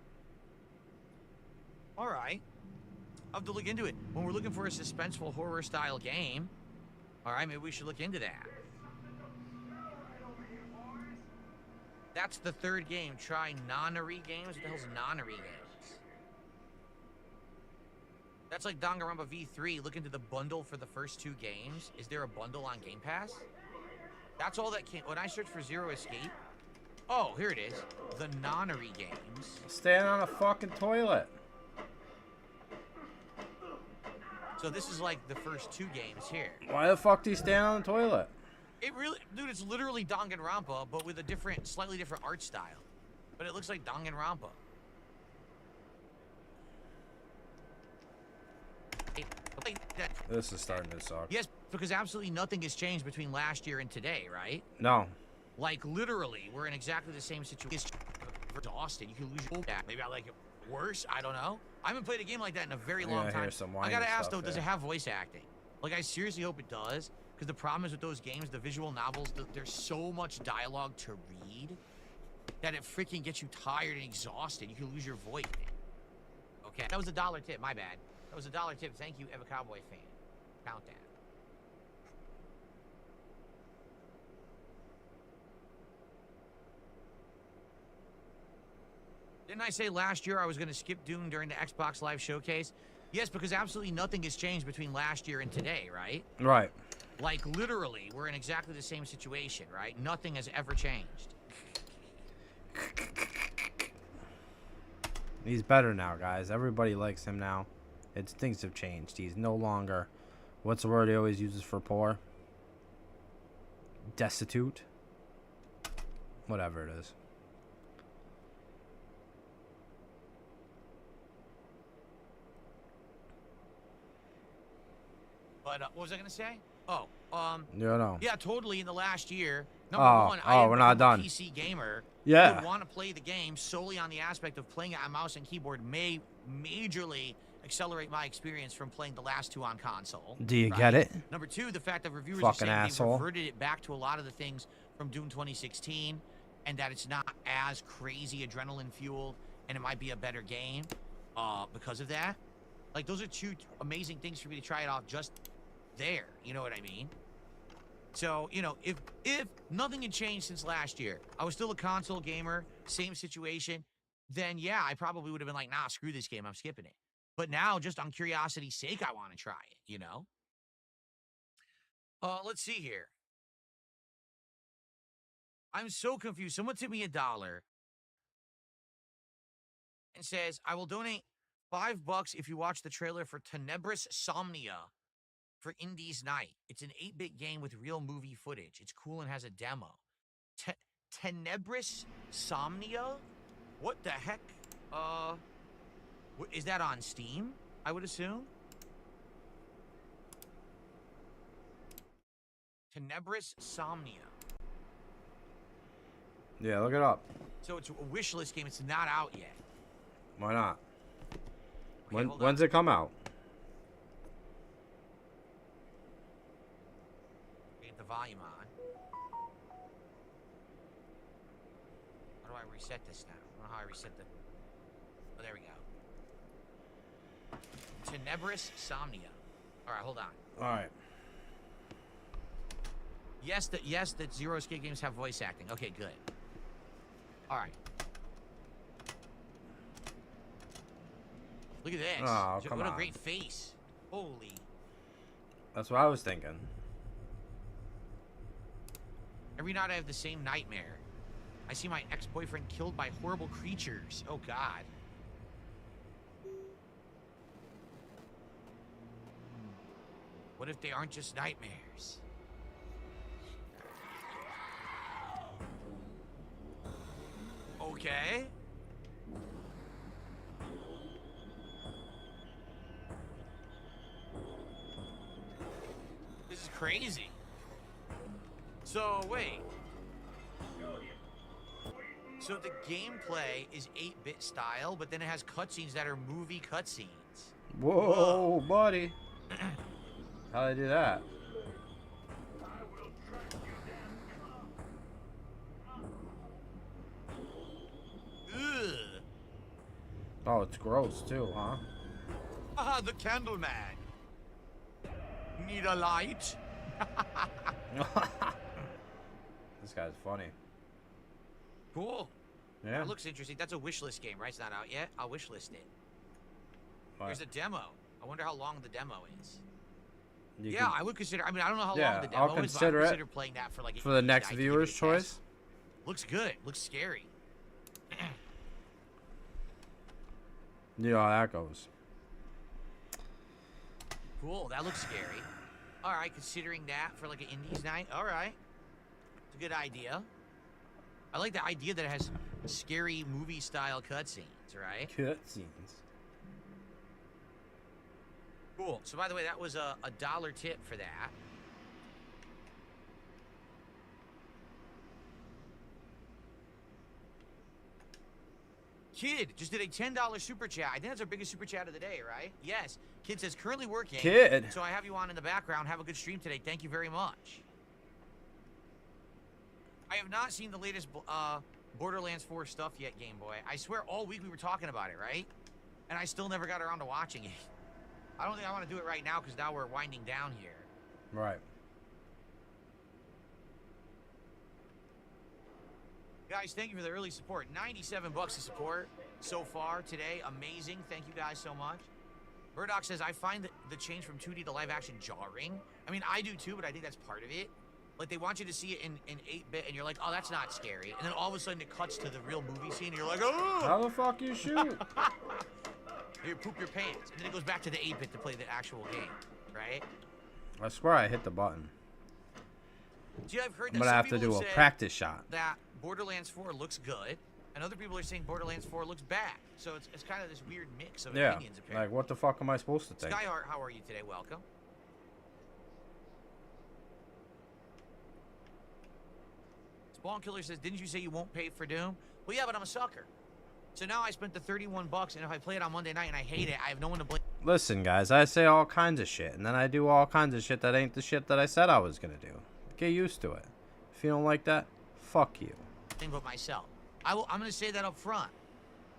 All right. I'll have to look into it. When we're looking for a suspenseful horror-style game, all right, maybe we should look into that. That's the 3rd game. Try nonary games. What the hell's nonary games? That's like Danganronpa V3. Look into the bundle for the first 2 games. Is there a bundle on Game Pass? That's all that came. When I search for Zero Escape. Oh, here it is. The nonary games. Stand on a fucking toilet. So this is like the first 2 games here. Why the fuck do you stand on the toilet? It really, dude, it's literally Danganronpa, but with a different, slightly different art style. But it looks like Danganronpa. This is starting to suck. Yes, because absolutely nothing has changed between last year and today, right? No. Like, literally, we're in exactly the same situation. Exhausted. You can lose your back. Maybe I like it worse. I don't know. I haven't played a game like that in a very long time. I gotta ask, though, does it have voice acting? Like, I seriously hope it does. Because the problem is with those games, the visual novels, there's so much dialogue to read that it freaking gets you tired and exhausted. You can lose your voice. Okay, that was a $1 tip. My bad. That was a $1 tip. Thank you, Eva Cowboy fan. Count that. Didn't I say last year I was going to skip Doom during the Xbox Live Showcase? Yes, because absolutely nothing has changed between last year and today, right? Right. Like, literally, we're in exactly the same situation, right? Nothing has ever changed. He's better now, guys. Everybody likes him now. Things have changed. He's no longer... What's the word he always uses for poor? Destitute? Whatever it is. But, what was I going to say? Oh, No. yeah, totally. In the last year, number one, we're not done. PC gamer. Yeah. Would want to play the game solely on the aspect of playing it on mouse and keyboard may majorly accelerate my experience from playing the last 2 on console. Do you get it? Number 2, the fact that reviewers Fucking are saying asshole. they reverted it back to a lot of the things from Doom 2016, and that it's not as crazy adrenaline fueled, and it might be a better game because of that. Like, those are 2 amazing things for me to try it off just there, you know what I mean? So, you know, if nothing had changed since last year, I was still a console gamer, same situation, then yeah, I probably would have been like, nah, screw this game, I'm skipping it. But now, just on curiosity's sake, I want to try it, you know? Let's see here. I'm so confused. Someone tipped me $1 and says, I will donate $5 if you watch the trailer for Tenebris Somnia for Indies Night. It's an 8-bit game with real movie footage. It's cool and has a demo. Tenebris Somnia? What the heck? Is that on Steam, I would assume? Tenebris Somnia. Yeah, look it up. So it's a wish list game. It's not out yet. Why not? Okay, When's it come out? Get the volume on. How do I reset this now? I don't know how I reset the... Oh, there we go. Tenebris Somnia. All right, hold on. All right. Yes, that Zero Escape games have voice acting. Okay, good. All right. Look at this. Oh, come what a on. great face. Holy. That's what I was thinking. Every night I have the same nightmare. I see my ex-boyfriend killed by horrible creatures. Oh, God. What if they aren't just nightmares? Okay. This is crazy. So, wait. So the gameplay is 8-bit style, but then it has cutscenes that are movie cutscenes. Whoa, buddy. How'd I do that? Ugh. Oh, it's gross too, huh? Ah, the candle man. Need a light? This guy's funny. Cool. Yeah. That looks interesting. That's a wishlist game, right? It's not out yet. I'll wishlist it. What? There's a demo. I wonder how long the demo is. You Yeah, can- I would consider. I mean, I don't know how Yeah, long the demo I'll is, but consider I'll it consider playing that for like a for the next night to give it viewer's a choice. test. Looks good. Looks scary. You know how that goes. Cool. That looks scary. All right, considering that for like an indies night. All right, it's a good idea. I like the idea that it has scary movie style cutscenes, right? Cutscenes. Cool. So by the way, that was a $1 tip for that. Kid just did a $10 super chat. I think that's our biggest super chat of the day, right? Yes. Kid says currently working. Kid. So I have you on in the background. Have a good stream today. Thank you very much. I have not seen the latest Borderlands 4 stuff yet, Game Boy. I swear all week we were talking about it, right? And I still never got around to watching it. I don't think I want to do it right now because now we're winding down here. Right. Guys, thank you for the early support. 97 bucks of support so far today. Amazing. Thank you guys so much. Murdoch says, I find the change from 2D to live action jarring. I mean, I do too, but I think that's part of it. Like, they want you to see it in 8-bit, and you're like, oh, that's not scary. And then all of a sudden it cuts to the real movie scene, and you're like, oh! How the fuck you shoot? You poop your pants. And then it goes back to the 8-bit to play the actual game, right? I swear I hit the button. See, I've heard that I'm gonna some have to people do have a said practice shot. that Borderlands 4 looks good, and other people are saying Borderlands 4 looks bad. So it's kind of this weird mix of Yeah. opinions, apparently. Like, what the fuck am I supposed to think? Skyheart, how are you today? Welcome. Spawn Killer says, didn't you say you won't pay for Doom? Well, yeah, but I'm a sucker. So now I spent the 31 bucks, and if I play it on Monday night and I hate it, I have no one to blame. Listen, guys, I say all kinds of shit, and then I do all kinds of shit that ain't the shit that I said I was gonna do. Get used to it. If you don't like that, fuck you. But myself. I'm gonna say that up front.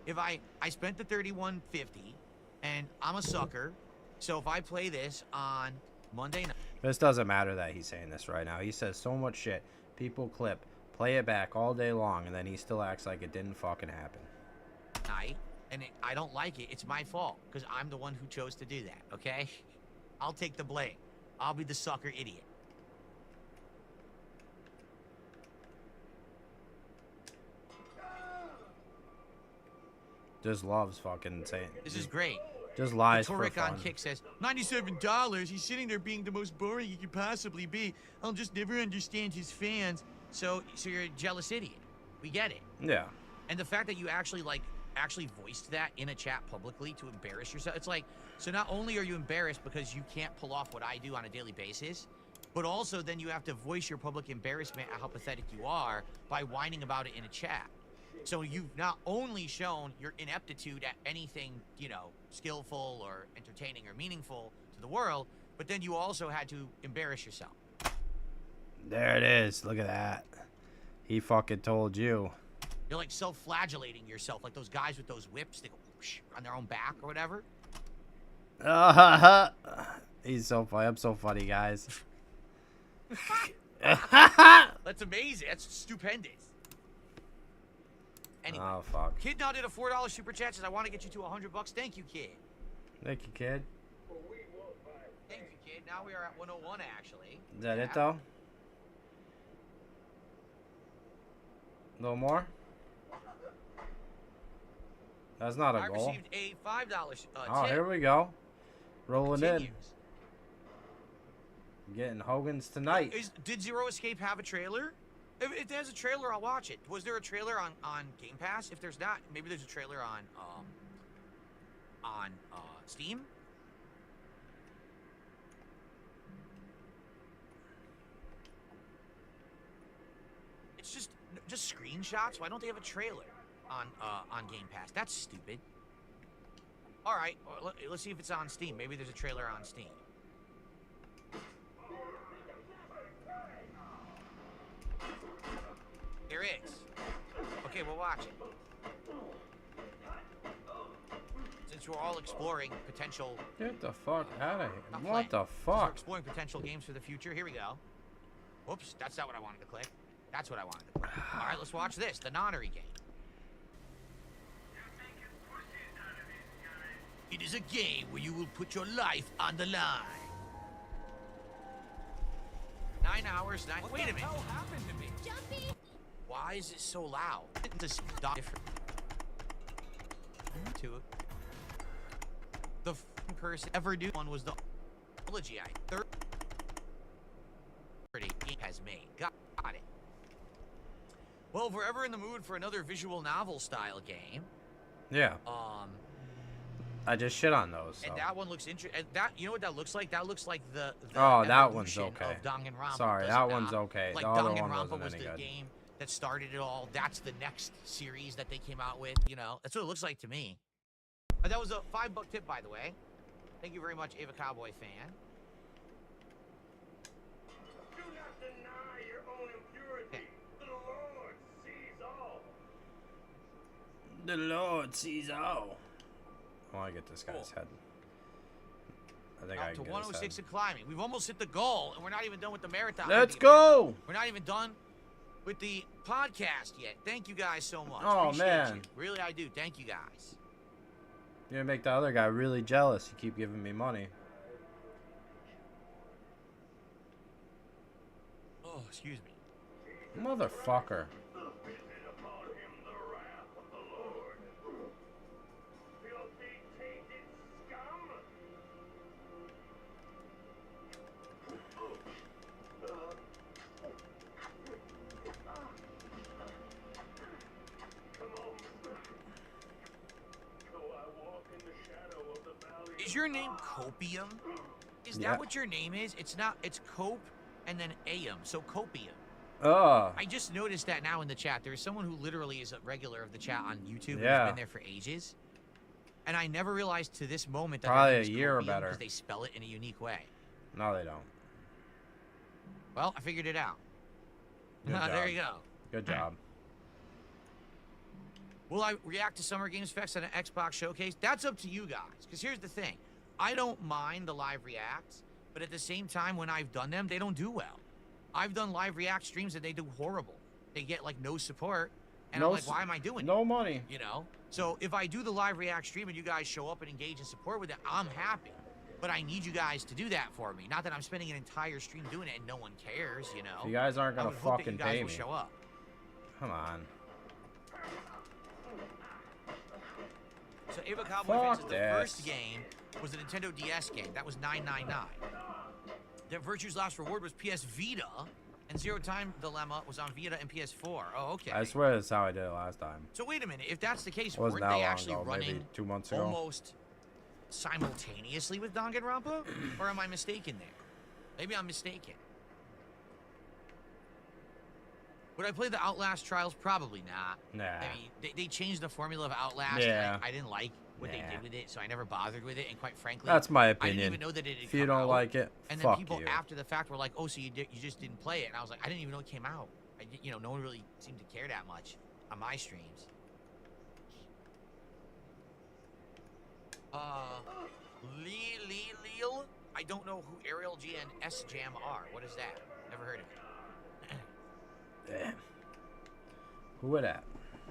If I spent the $31.50, and I'm a sucker, so if I play this on Monday night. This doesn't matter that he's saying this right now. He says so much shit. People clip, play it back all day long, and then he still acts like it didn't fucking happen. And I don't like it. It's my fault because I'm the one who chose to do that. Okay, I'll take the blame. I'll be the sucker idiot. Just loves fucking saying. This is great. Just lies for Torek fun. on Kick says, $97. He's sitting there being the most boring he could possibly be. I'll just never understand his fans. So you're a jealous idiot. We get it. Yeah. And the fact that you actually voiced that in a chat publicly to embarrass yourself. It's like, so not only are you embarrassed because you can't pull off what I do on a daily basis, but also then you have to voice your public embarrassment at how pathetic you are by whining about it in a chat. So you've not only shown your ineptitude at anything, you know, skillful or entertaining or meaningful to the world, but then you also had to embarrass yourself. There it is. Look at that. He fucking told you. You're like self-flagellating yourself, like those guys with those whips, they go whoosh, on their own back or whatever. He's so funny. I'm so funny, guys. That's amazing. That's stupendous. Anyway, Oh, fuck. Kid now did a $4 super chat. Says I want to get you to $100. Thank you, Kid. Thank you, kid. Thank you, Kid. Now we are at 101, actually. Is that it, though? A little more? That's not a I goal. received a $5 Oh, tip. here we go. Rolling in. Continues. Getting Hogan's tonight. Did Zero Escape have a trailer? If there's a trailer, I'll watch it. Was there a trailer on Game Pass? If there's not, maybe there's a trailer on Steam. It's just screenshots. Why don't they have a trailer on Game Pass? That's stupid. All right, let's see if it's on Steam. Maybe there's a trailer on Steam. There is. Okay, we'll watch it. Since we're all exploring potential... Get the fuck out of here. Not What the playing. Since we're fuck? exploring potential games for the future. Here we go. Whoops, that's not what I wanted to click. That's what I wanted to click. All right, let's watch this. The nonary game. It is a game where you will put your life on the line. 9 hours, 9... Wait a minute. What the hell happened to me? Jumpy! Why is it so loud? This is different. To it. The person ever do one was the apology I 30 game has made. Got it. Well, if we're ever in the mood for another visual novel style game, Yeah. I just shit on those. So. and that one looks interesting. That, you know what that looks like? That looks like the Oh, that one's evolution okay. of Danganronpa. Sorry, does that it one's not? okay. Like The other one Danganronpa wasn't was any the good. game that started it all. That's the next series that they came out with. You know, that's what it looks like to me. That was a $5 tip, by the way. Thank you very much, Ava Cowboy fan. Do not deny your own impurity. The Lord sees all. The Lord sees all. I want to get this guy's head. I think I Up can to get his 106 head. and climbing. We've almost hit the goal, and we're not even done with the marathon. Let's go! We're not even done with the podcast yet. Thank you guys so much. Oh, Appreciate man. you. Really, I do. Thank you guys. You're gonna make the other guy really jealous. You keep giving me money. Oh, excuse me. Motherfucker. Visit upon him the wrath of the Lord. Filthy, tainted scum. Come on. Though I walk in the shadow of the valley. Is your name Copium? Is Yeah. that what your name is? It's not. It's Cope and then Aum. So Copium. Ugh. I just noticed that now in the chat. There's someone who literally is a regular of the chat on YouTube who's Yeah. been there for ages. And I never realized to this moment that Probably their a name is year or Copium better. because they spell it in a unique way. No, they don't. Well, I figured it out. Good There job. you go. Good job. Will I react to Summer Games Fest at an Xbox showcase? That's up to you guys. Because here's the thing. I don't mind the live reacts, but at the same time, when I've done them, they don't do well. I've done live react streams and they do horrible. They get like no support. And I'm like, why am I doing it? No money. You know? So if I do the live react stream and you guys show up and engage and support with it, I'm happy. But I need you guys to do that for me. Not that I'm spending an entire stream doing it and no one cares, you know? You guys aren't I gonna would hope that fucking you guys pay will me. show up. Come on. So Ava Cowboy Fuck Fans says the this. first game was the Nintendo DS game. That was $9.99. The Virtue's Last Reward was PS Vita, and Zero Time Dilemma was on Vita and PS4. Oh, okay. I swear that's how I did it last time. So wait a minute. If that's the case, Wasn't weren't that they long actually ago, maybe running 2 months ago. almost simultaneously with Danganronpa? Or am I mistaken there? Maybe I'm mistaken. Would I play the Outlast Trials? Probably not. Nah. I mean, they changed the formula of Outlast. Yeah. And I didn't like what they Nah. did with it, so I never bothered with it. And quite frankly, That's my I didn't opinion. even know that it had If you come don't out. like it, And then fuck people you. after the fact were like, "Oh, so you just didn't play it?" And I was like, "I didn't even know it came out. No one really seemed to care that much on my streams." Leel. I don't know who Ariel G and S Jam are. What is that? Never heard of it. Yeah. Who it at?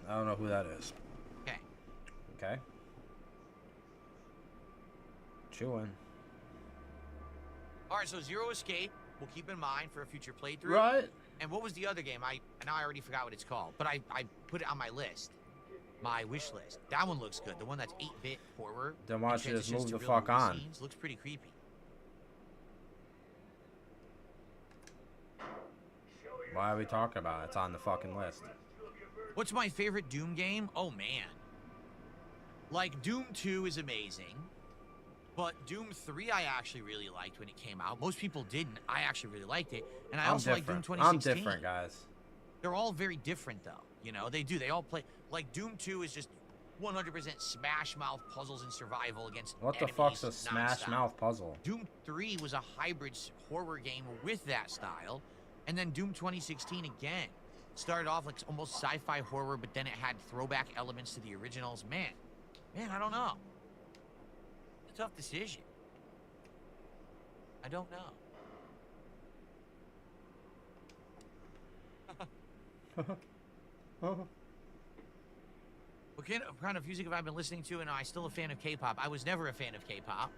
I don't know who that is. Okay. Okay. Chewing. All right. So Zero Escape. We'll keep in mind for a future playthrough. Right. And what was the other game? Now I already forgot what it's called, but I put it on my list, my wish list. That one looks good. The one that's 8-bit horror. Then why don't you just move the real fuck movie on? Scenes. Looks pretty creepy. Why are we talking about it? It's on the fucking list. What's my favorite Doom game? Oh man. Like Doom 2 is amazing. But Doom 3 I actually really liked when it came out. Most people didn't. I actually really liked it. And I also like Doom 2016. I'm different, guys. They're all very different though. You know, they do. They all play like Doom 2 is just 100% smash mouth puzzles and survival against What the fuck's a smash mouth puzzle? Doom 3 was a hybrid horror game with that style. And then Doom 2016 again started off like almost sci-fi horror, but then it had throwback elements to the originals. Man, I don't know. It's a tough decision. I don't know. What kind of music have I been listening to? And I'm still a fan of K-pop. I was never a fan of K-pop.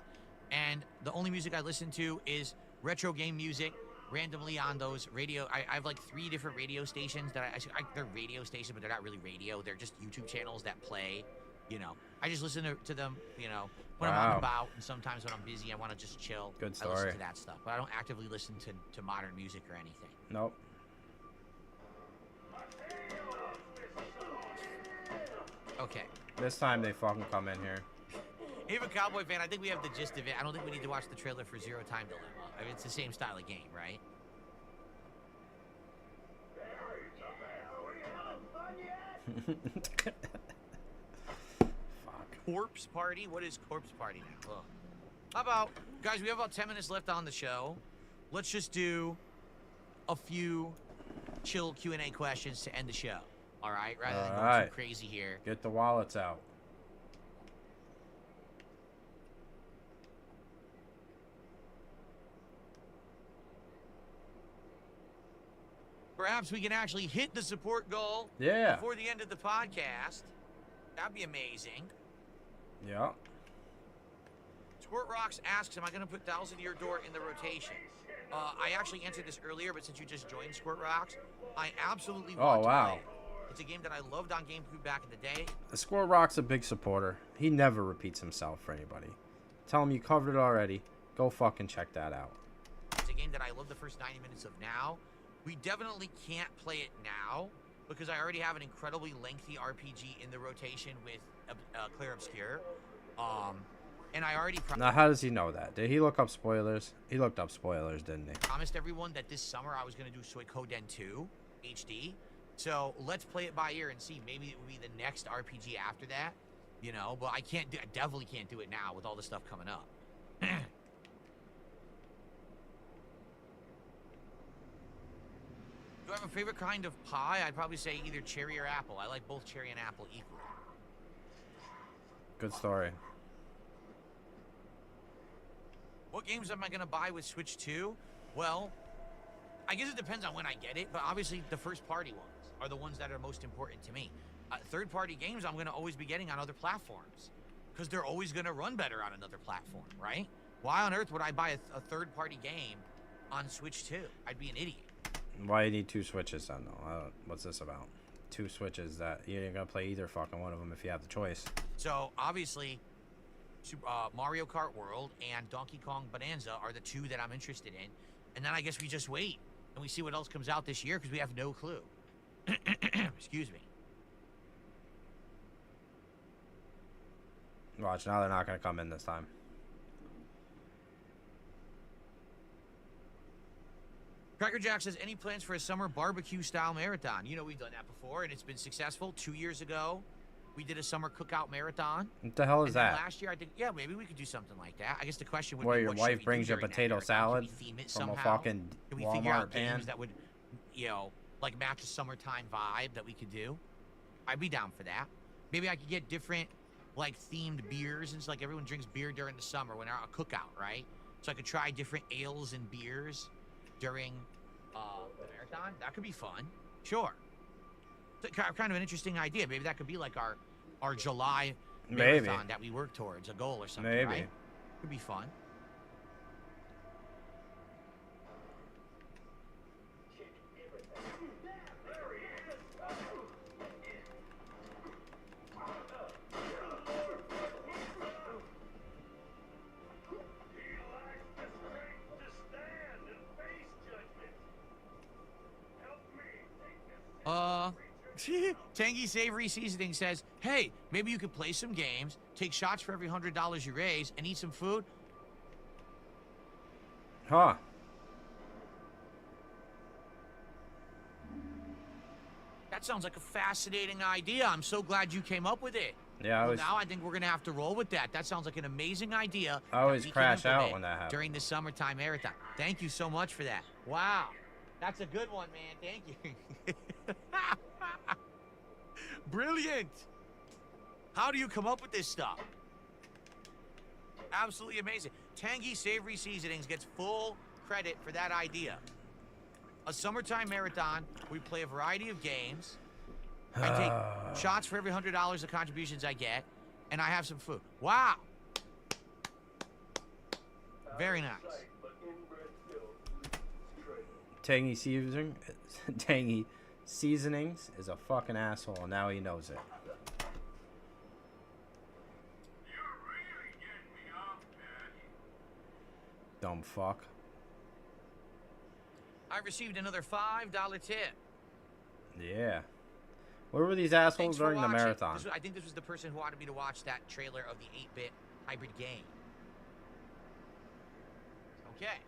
And the only music I listen to is retro game music, randomly on those radio. I have like 3 different radio stations that they're radio stations, but they're not really radio. They're just YouTube channels that play, you know. I just listen to them, you know, when I'm out and about, and sometimes when I'm busy, I want to just chill. Good story. I listen to that stuff, but I don't actively listen to modern music or anything. Nope. Okay. This time they fucking come in here. Even Cowboy fan, I think we have the gist of it. I don't think we need to watch the trailer for Zero Time Dilemma. I mean, it's the same style of game, right? Fuck. Corpse Party? What is Corpse Party now? Ugh. How about, guys, we have about 10 minutes left on the show. Let's just do a few chill Q&A questions to end the show. All right? Rather than going too crazy here. Get the wallets out. Perhaps we can actually hit the support goal before the end of the podcast. That'd be amazing. Yeah. Squirt Rocks asks, am I going to put Thousand Year Door in the rotation? I actually answered this earlier, but since you just joined Squirt Rocks, I absolutely want to play it. It's a game that I loved on GameCube back in the day. The Squirt Rock's a big supporter. He never repeats himself for anybody. Tell him you covered it already. Go fucking check that out. It's a game that I love the first 90 minutes of now. We definitely can't play it now because I already have an incredibly lengthy RPG in the rotation with Clear Obscure. And I already now, how does he know that? Did he look up spoilers? He looked up spoilers, didn't he? Promised everyone that this summer I was going to do Suikoden 2 HD. So let's play it by ear and see. Maybe it will be the next RPG after that, you know. But I definitely can't do it now with all the stuff coming up. Do I have a favorite kind of pie? I'd probably say either cherry or apple. I like both cherry and apple equally. Good story. What games am I going to buy with Switch 2? Well, I guess it depends on when I get it, but obviously the first-party ones are the ones that are most important to me. Third-party games I'm going to always be getting on other platforms because they're always going to run better on another platform, right? Why on earth would I buy a third-party game on Switch 2? I'd be an idiot. Why you need 2 Switches then, though? What's this about? 2 Switches that you ain't going to play either fucking one of them if you have the choice. So, obviously, Mario Kart World and Donkey Kong Bonanza are the 2 that I'm interested in. And then I guess we just wait and we see what else comes out this year because we have no clue. Excuse me. Watch, now they're not going to come in this time. Cracker Jack says, any plans for a summer barbecue-style marathon? You know, we've done that before, and it's been successful. 2 years ago, we did a summer cookout marathon. What the hell is that? Last year, I think, yeah, maybe we could do something like that. I guess the question would where be, your wife brings you potato salad from a fucking Can we figure out Walmart pan? games that would, you know, like match a summertime vibe that we could do? I'd be down for that. Maybe I could get different, like, themed beers, and it's like everyone drinks beer during the summer when they're at a cookout, right? So I could try different ales and beers during the marathon. That could be fun. Sure. It's kind of an interesting idea. Maybe that could be like our July marathon that we work towards, a goal or something, right? Could be fun. Tangy Savory Seasoning says, hey, maybe you could play some games, take shots for every $100 you raise, and eat some food. Huh. That sounds like a fascinating idea. I'm so glad you came up with it. Yeah, Well, now I think we're going to have to roll with that. That sounds like an amazing idea. I always that we can crash out implement when that happens. during the summertime marathon. Thank you so much for that. Wow. That's a good one, man. Thank you. Brilliant. How do you come up with this stuff? Absolutely amazing. Tangy Savory Seasonings gets full credit for that idea. A summertime marathon, we play a variety of games. I take shots for every $100 of contributions I get, and I have some food. Wow. Very nice. Tangy Seasonings is a fucking asshole, and now he knows it. Dumb fuck. I received another $5 tip. Yeah. Where were these assholes Thanks for during the watching. marathon? I think this was the person who wanted me to watch that trailer of the 8-bit hybrid game. Okay.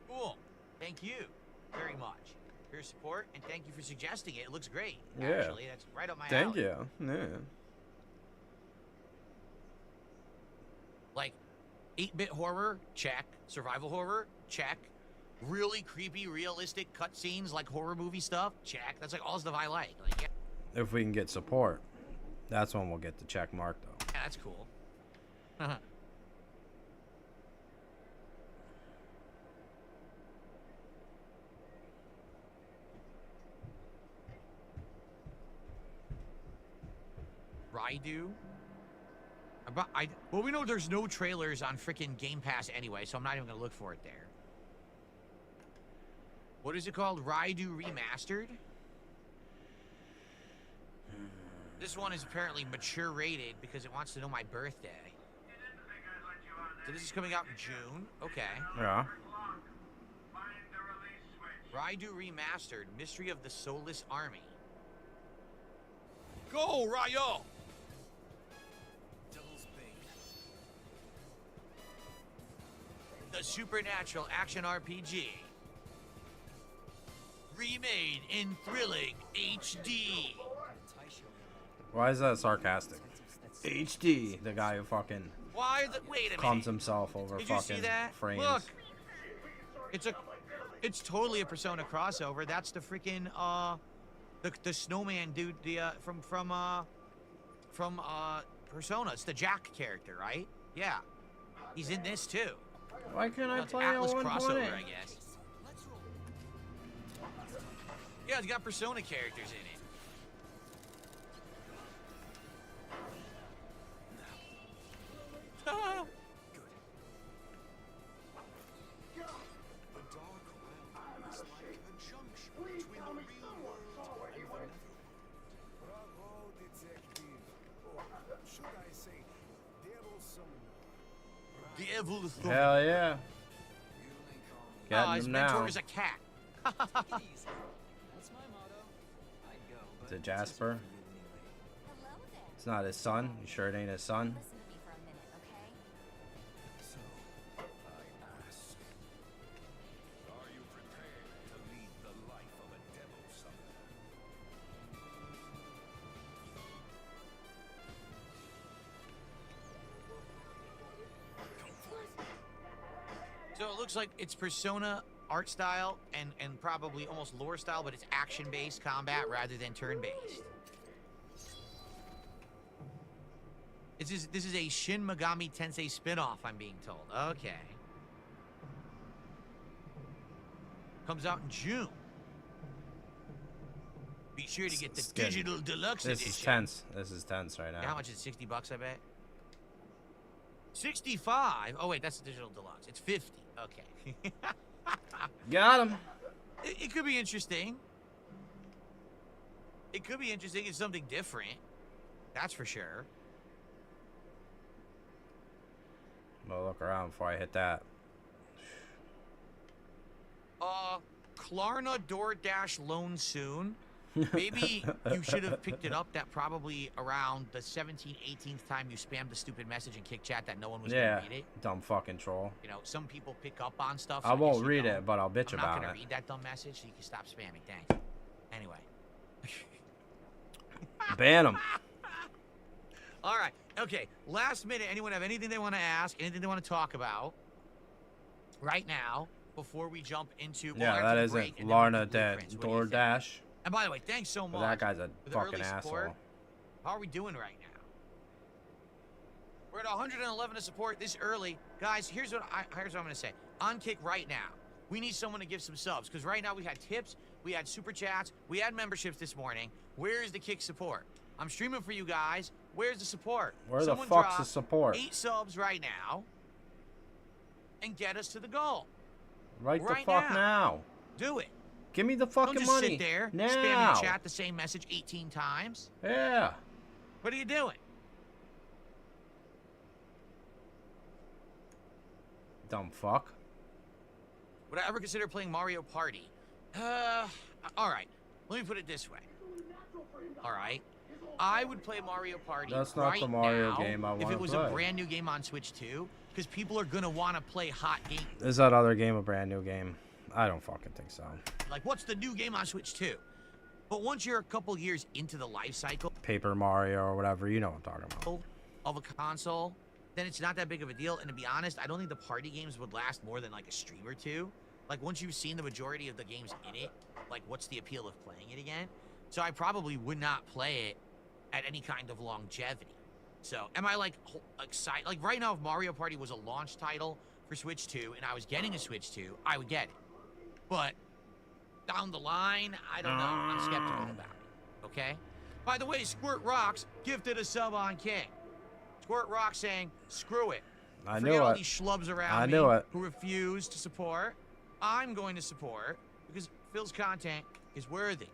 Cool. Thank you very much for your support, and thank you for suggesting it. It looks great. Yeah. Actually, that's right up my alley. Thank you. Yeah. Like, 8-bit horror, check. Survival horror, check. Really creepy, realistic cutscenes like horror movie stuff, check. That's like all the stuff I like. Like, yeah, If we can get support, that's when we'll get the check mark, though. that's cool. Raidu. Well, we know there's no trailers on frickin' Game Pass anyway, so I'm not even gonna look for it there. What is it called? Raidu Remastered? This one is apparently mature rated because it wants to know my birthday. So this is coming out in June. Okay. Yeah. Raidu Remastered, Mystery of the Soulless Army. Go, Ryo! The supernatural action RPG. Remade in thrilling HD. Why is that sarcastic? HD, the guy who fucking Why the wait a minute. calms himself over Did you fucking see that? frames. Look. It's totally a Persona crossover. That's the freaking the snowman dude from Persona. It's the Jack character, right? Yeah. He's in this too. Why can't I It's play Atlas at 1 crossover, point? I guess. Yeah, it's got Persona characters in it. Hell yeah. Getting His him mentor now. is a cat. Is it Jasper? It's not his son. You sure it ain't his son? Listen to me for a minute, okay? So, I ask, are you prepared to lead the life of a devil summoner? So it looks like it's Persona art style and probably almost lore style, but it's action-based combat rather than turn-based. This is a Shin Megami Tensei spin-off, I'm being told. Okay. Comes out in June. Be sure to get the It's good. digital deluxe This edition. is tense. This is tense right now. How much is it? $60, I bet. 65. Oh wait, that's the digital deluxe. It's 50. Okay. Got him. It could be interesting. It could be interesting. It's something different. That's for sure. Well, look around before I hit that. Klarna DoorDash loan soon. Maybe you should have picked it up that probably around the 17th, 18th time you spammed the stupid message in Kick Chat that no one was going to read it. Dumb fucking troll. You know, some people pick up on stuff. I won't read it, but I'll bitch about it. I'm not going to read that dumb message, so you can stop spamming. Thanks. Anyway. Ban them. All right. Okay. Last minute. Anyone have anything they want to ask? Anything they want to talk about? Right now, before we jump into... Yeah, that isn't Klarna dead. DoorDash. And by the way, thanks so much. That guy's a fucking asshole. Support. How are we doing right now? We're at 111 to support this early. Guys, here's what I'm going to say. On Kick right now, we need someone to give some subs. Because right now we had tips, we had super chats, we had memberships this morning. Where's the Kick support? I'm streaming for you guys. Where's the support? Where the fuck's the support? 8 subs right now. And get us to the goal. Right the fuck now. Do it. Give me the fucking Don't just money. sit there, now. spamming chat the same message 18 times. Yeah. What are you doing? Dumb fuck. Would I ever consider playing Mario Party? All right. Let me put it this way. All right. I would play Mario Party That's not the Mario game I want to play. If it was a brand new game on Switch 2, because people are going to want to play hot games. Is that other game a brand new game? I don't fucking think so. Like, what's the new game on Switch 2? But once you're a couple years into the life cycle... Paper Mario or whatever, you know what I'm talking about. ...of a console, then it's not that big of a deal. And to be honest, I don't think the party games would last more than, like, a stream or two. Like, once you've seen the majority of the games in it, like, what's the appeal of playing it again? So I probably would not play it at any kind of longevity. So, am I, like, excited? Like, right now, if Mario Party was a launch title for Switch 2, and I was getting a Switch 2, I would get it. But down the line, I don't know. I'm skeptical about it. Okay? By the way, Squirt Rocks gifted a sub on King. Squirt Rocks saying, screw it. I knew Forget all it. these schlubs around me who refuse to support. I'm going to support because Phil's content is worthy.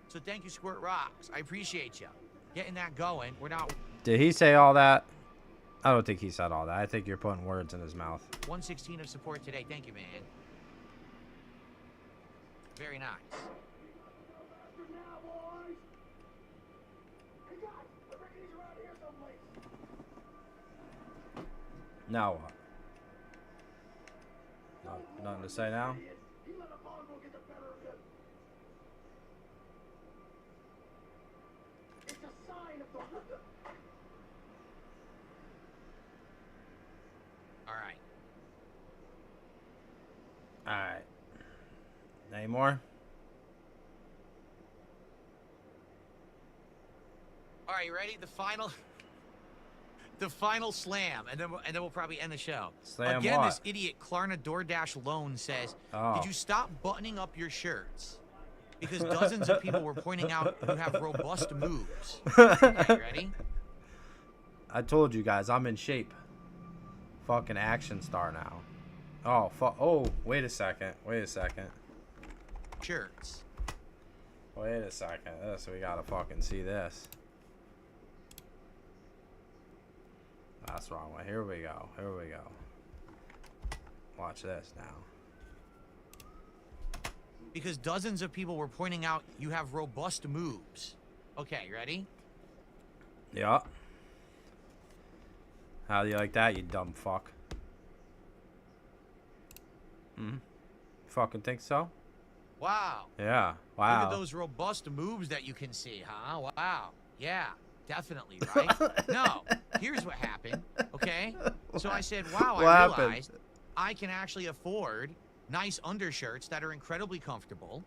So thank you, Squirt Rocks. I appreciate you getting that going. We're not... Did he say all that? I don't think he said all that. I think you're putting words in his mouth. 116 of support today. Thank you, man. Very nice. Now what? Nothing to say now? Alright. Alright. Any more? All right, you ready? The final slam, and then we'll probably end the show. Slam Again, what? this idiot Klarna DoorDash loan says, did you stop buttoning up your shirts? Because dozens of people were pointing out you have robust moves. Okay, you ready? I told you guys, I'm in shape. Fucking action star now. Oh, oh, wait a second. Shirts. Wait a second. We gotta fucking see this. That's wrong one. Here we go. Watch this now. Because dozens of people were pointing out you have robust moves. Okay, you ready? Yeah. How do you like that, you dumb fuck? Fucking think so? Wow. Yeah. Wow. Look at those robust moves that you can see, huh? Wow. Yeah. Definitely, right? No, here's what happened, okay? So I said, wow, I realized I can actually afford nice undershirts that are incredibly comfortable,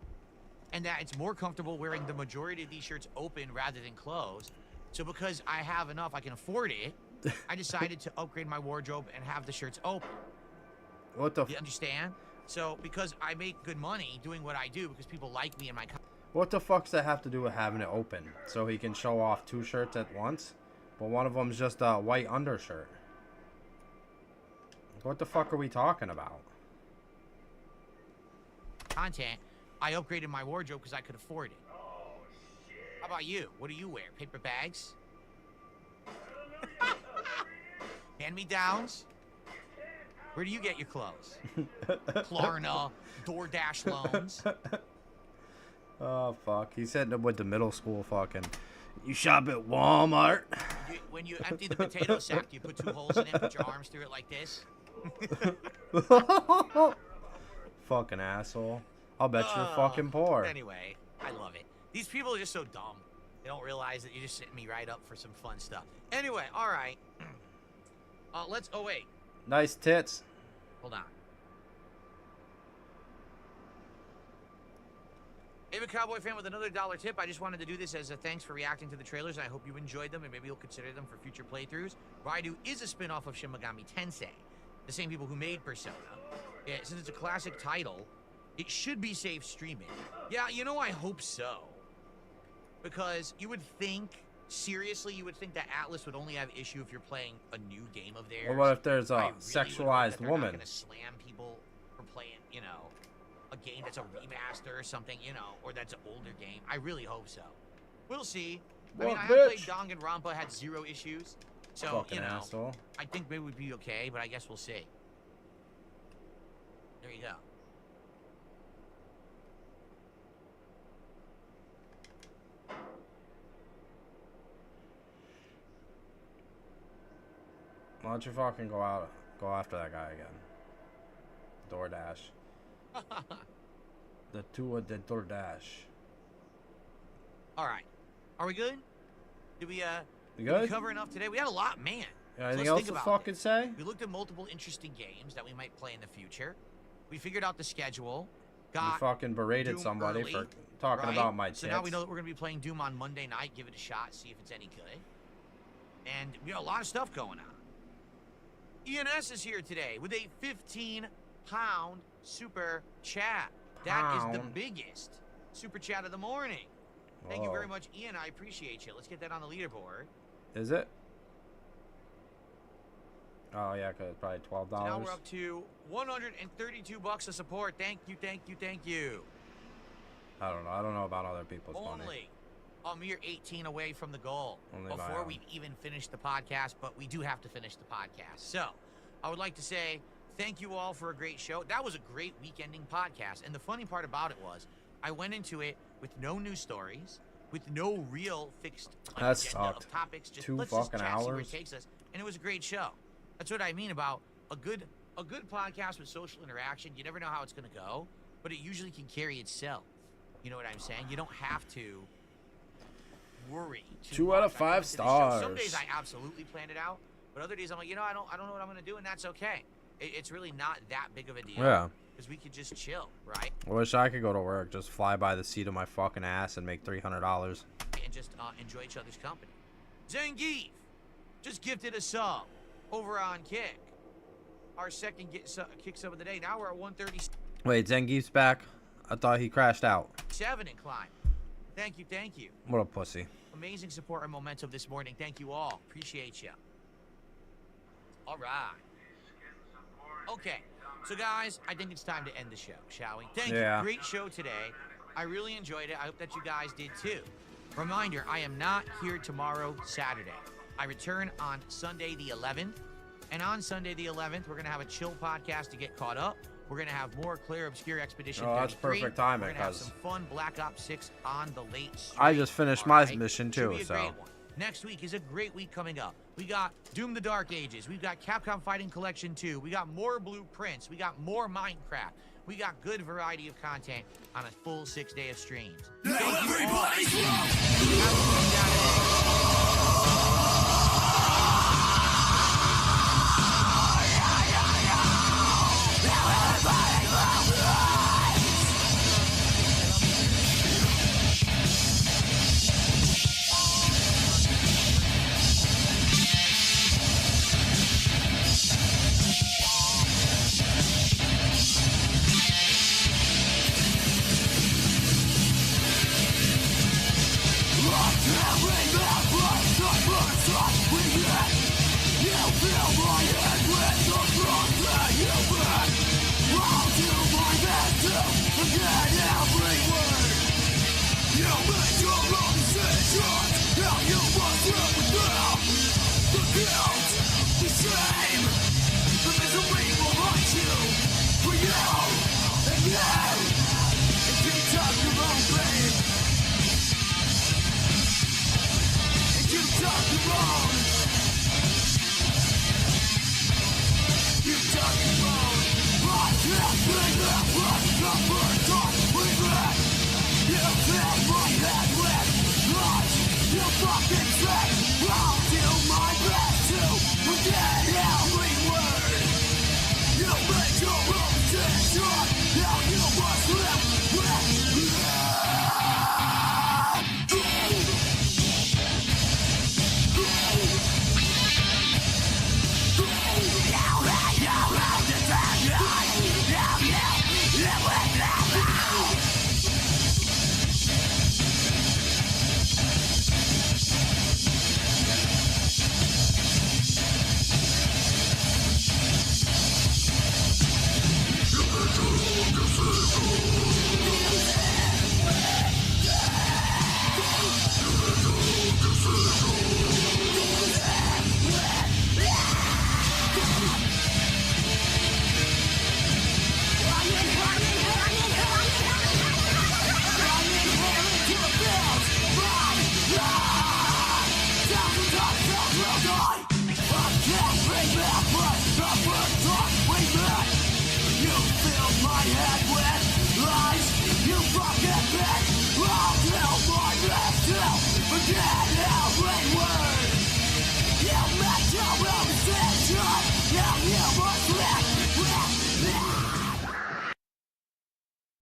and that it's more comfortable wearing the majority of these shirts open rather than closed. So because I have enough, I can afford it, I decided to upgrade my wardrobe and have the shirts open. What the... You understand? So because I make good money doing what I do because people like me and my... What the fuck's that have to do with having it open? So he can show off 2 shirts at once? But one of them's just a white undershirt. What the fuck are we talking about? Content, I upgraded my wardrobe because I could afford it. How about you? What do you wear? Paper bags? Hand-me-downs? Where do you get your clothes? Klarna, DoorDash loans. Oh, fuck. He said with the middle school fucking... You shop at Walmart? When you empty the potato sack, do you put 2 holes in it, put your arms through it like this? Fucking asshole. I'll bet you're fucking poor. Anyway, I love it. These people are just so dumb. They don't realize that you're just setting me right up for some fun stuff. Anyway, all right. Let's... Oh, wait. Nice tits. Hold on. If a Cowboy fan with another $1 tip, I just wanted to do this as a thanks for reacting to the trailers, and I hope you enjoyed them, and maybe you'll consider them for future playthroughs. Raidu is a spin-off of Shin Megami Tensei, the same people who made Persona. Yeah, since it's a classic title, it should be safe streaming. Yeah, you know, I hope so. Because you would think, seriously, you would think that Atlas would only have issue if you're playing a new game of theirs. Or what if there's a I really sexualized they're woman? not gonna slam people for playing, you know, a game that's a remaster or something, you know, or that's an older game. I really hope so. We'll see. I mean, I have played Danganronpa, had 0 issues. So, Fucking you know, asshole. I think maybe we'd be okay, but I guess we'll see. There you go. Why don't you fucking go after that guy again? DoorDash. The 2 of the DoorDash. All right. Are we good? Did we, You did we good? cover enough today? We had a lot, man. Anything let's else think to about fucking this. say? We looked at multiple interesting games that we might play in the future. We figured out the schedule. You Got fucking berated Doom somebody early, for talking right? about my tits. So now we know that we're going to be playing Doom on Monday night. Give it a shot, see if it's any good. And we got a lot of stuff going on. ENS is here today with a 15-pound super chat. That is the Pound. biggest super chat of the morning. Thank you Whoa. very much, Ian. I appreciate you. Let's get that on the leaderboard. Is it? Oh yeah, cause it's probably $12. So now we're up to $132 of support. Thank you, thank you, thank you. I don't know. I don't know about other people's money. Only a mere 18 away from the goal Only my before own. we even finish the podcast, but we do have to finish the podcast. So I would like to say thank you all for a great show. That was a great week-ending podcast. And the funny part about it was I went into it with no news stories, with no real fixed That agenda sucked. of topics. Just 2 let's just fucking chat, see where hours. it takes us. And it was a great show. That's what I mean about a good podcast with social interaction. You never know how it's going to go, but it usually can carry itself. You know what I'm saying? You don't have to worry. 2 out of much. 5 I went to the show. stars. Some days I absolutely planned it out, but other days I'm like, you know, I don't know what I'm going to do, and that's okay. It's really not that big of a deal. Yeah. Because we could just chill, right? I wish I could go to work, just fly by the seat of my fucking ass and make $300. And just enjoy each other's company. Zangief just gifted a sub over on Kick. Our second kick sub of the day. Now we're at 137 Wait, Zangief's back? I thought he crashed out. in climb. Thank you, thank you. What a pussy. Amazing support and momentum this morning. Thank you all. Appreciate you. All right. Okay. So, guys, I think it's time to end the show, shall we? Thank you. Great show today. I really enjoyed it. I hope that you guys did too. Reminder, I am not here tomorrow, Saturday. I return on Sunday the 11th. And on Sunday the 11th, we're going to have a chill podcast to get caught up. We're going to have more Clear Obscure Expedition 33. that's perfect timing, We're going to have 'cause some fun Black Ops 6 on the late stream. I just finished all my right? mission Should too, be a so. great one. Next week is a great week coming up. We got Doom the Dark Ages. We've got Capcom Fighting Collection 2. We got more Blueprints. We got more Minecraft. We got good variety of content on a full 6 day of streams. Thank you all. Have a good day. The shame, the misery will Detractor.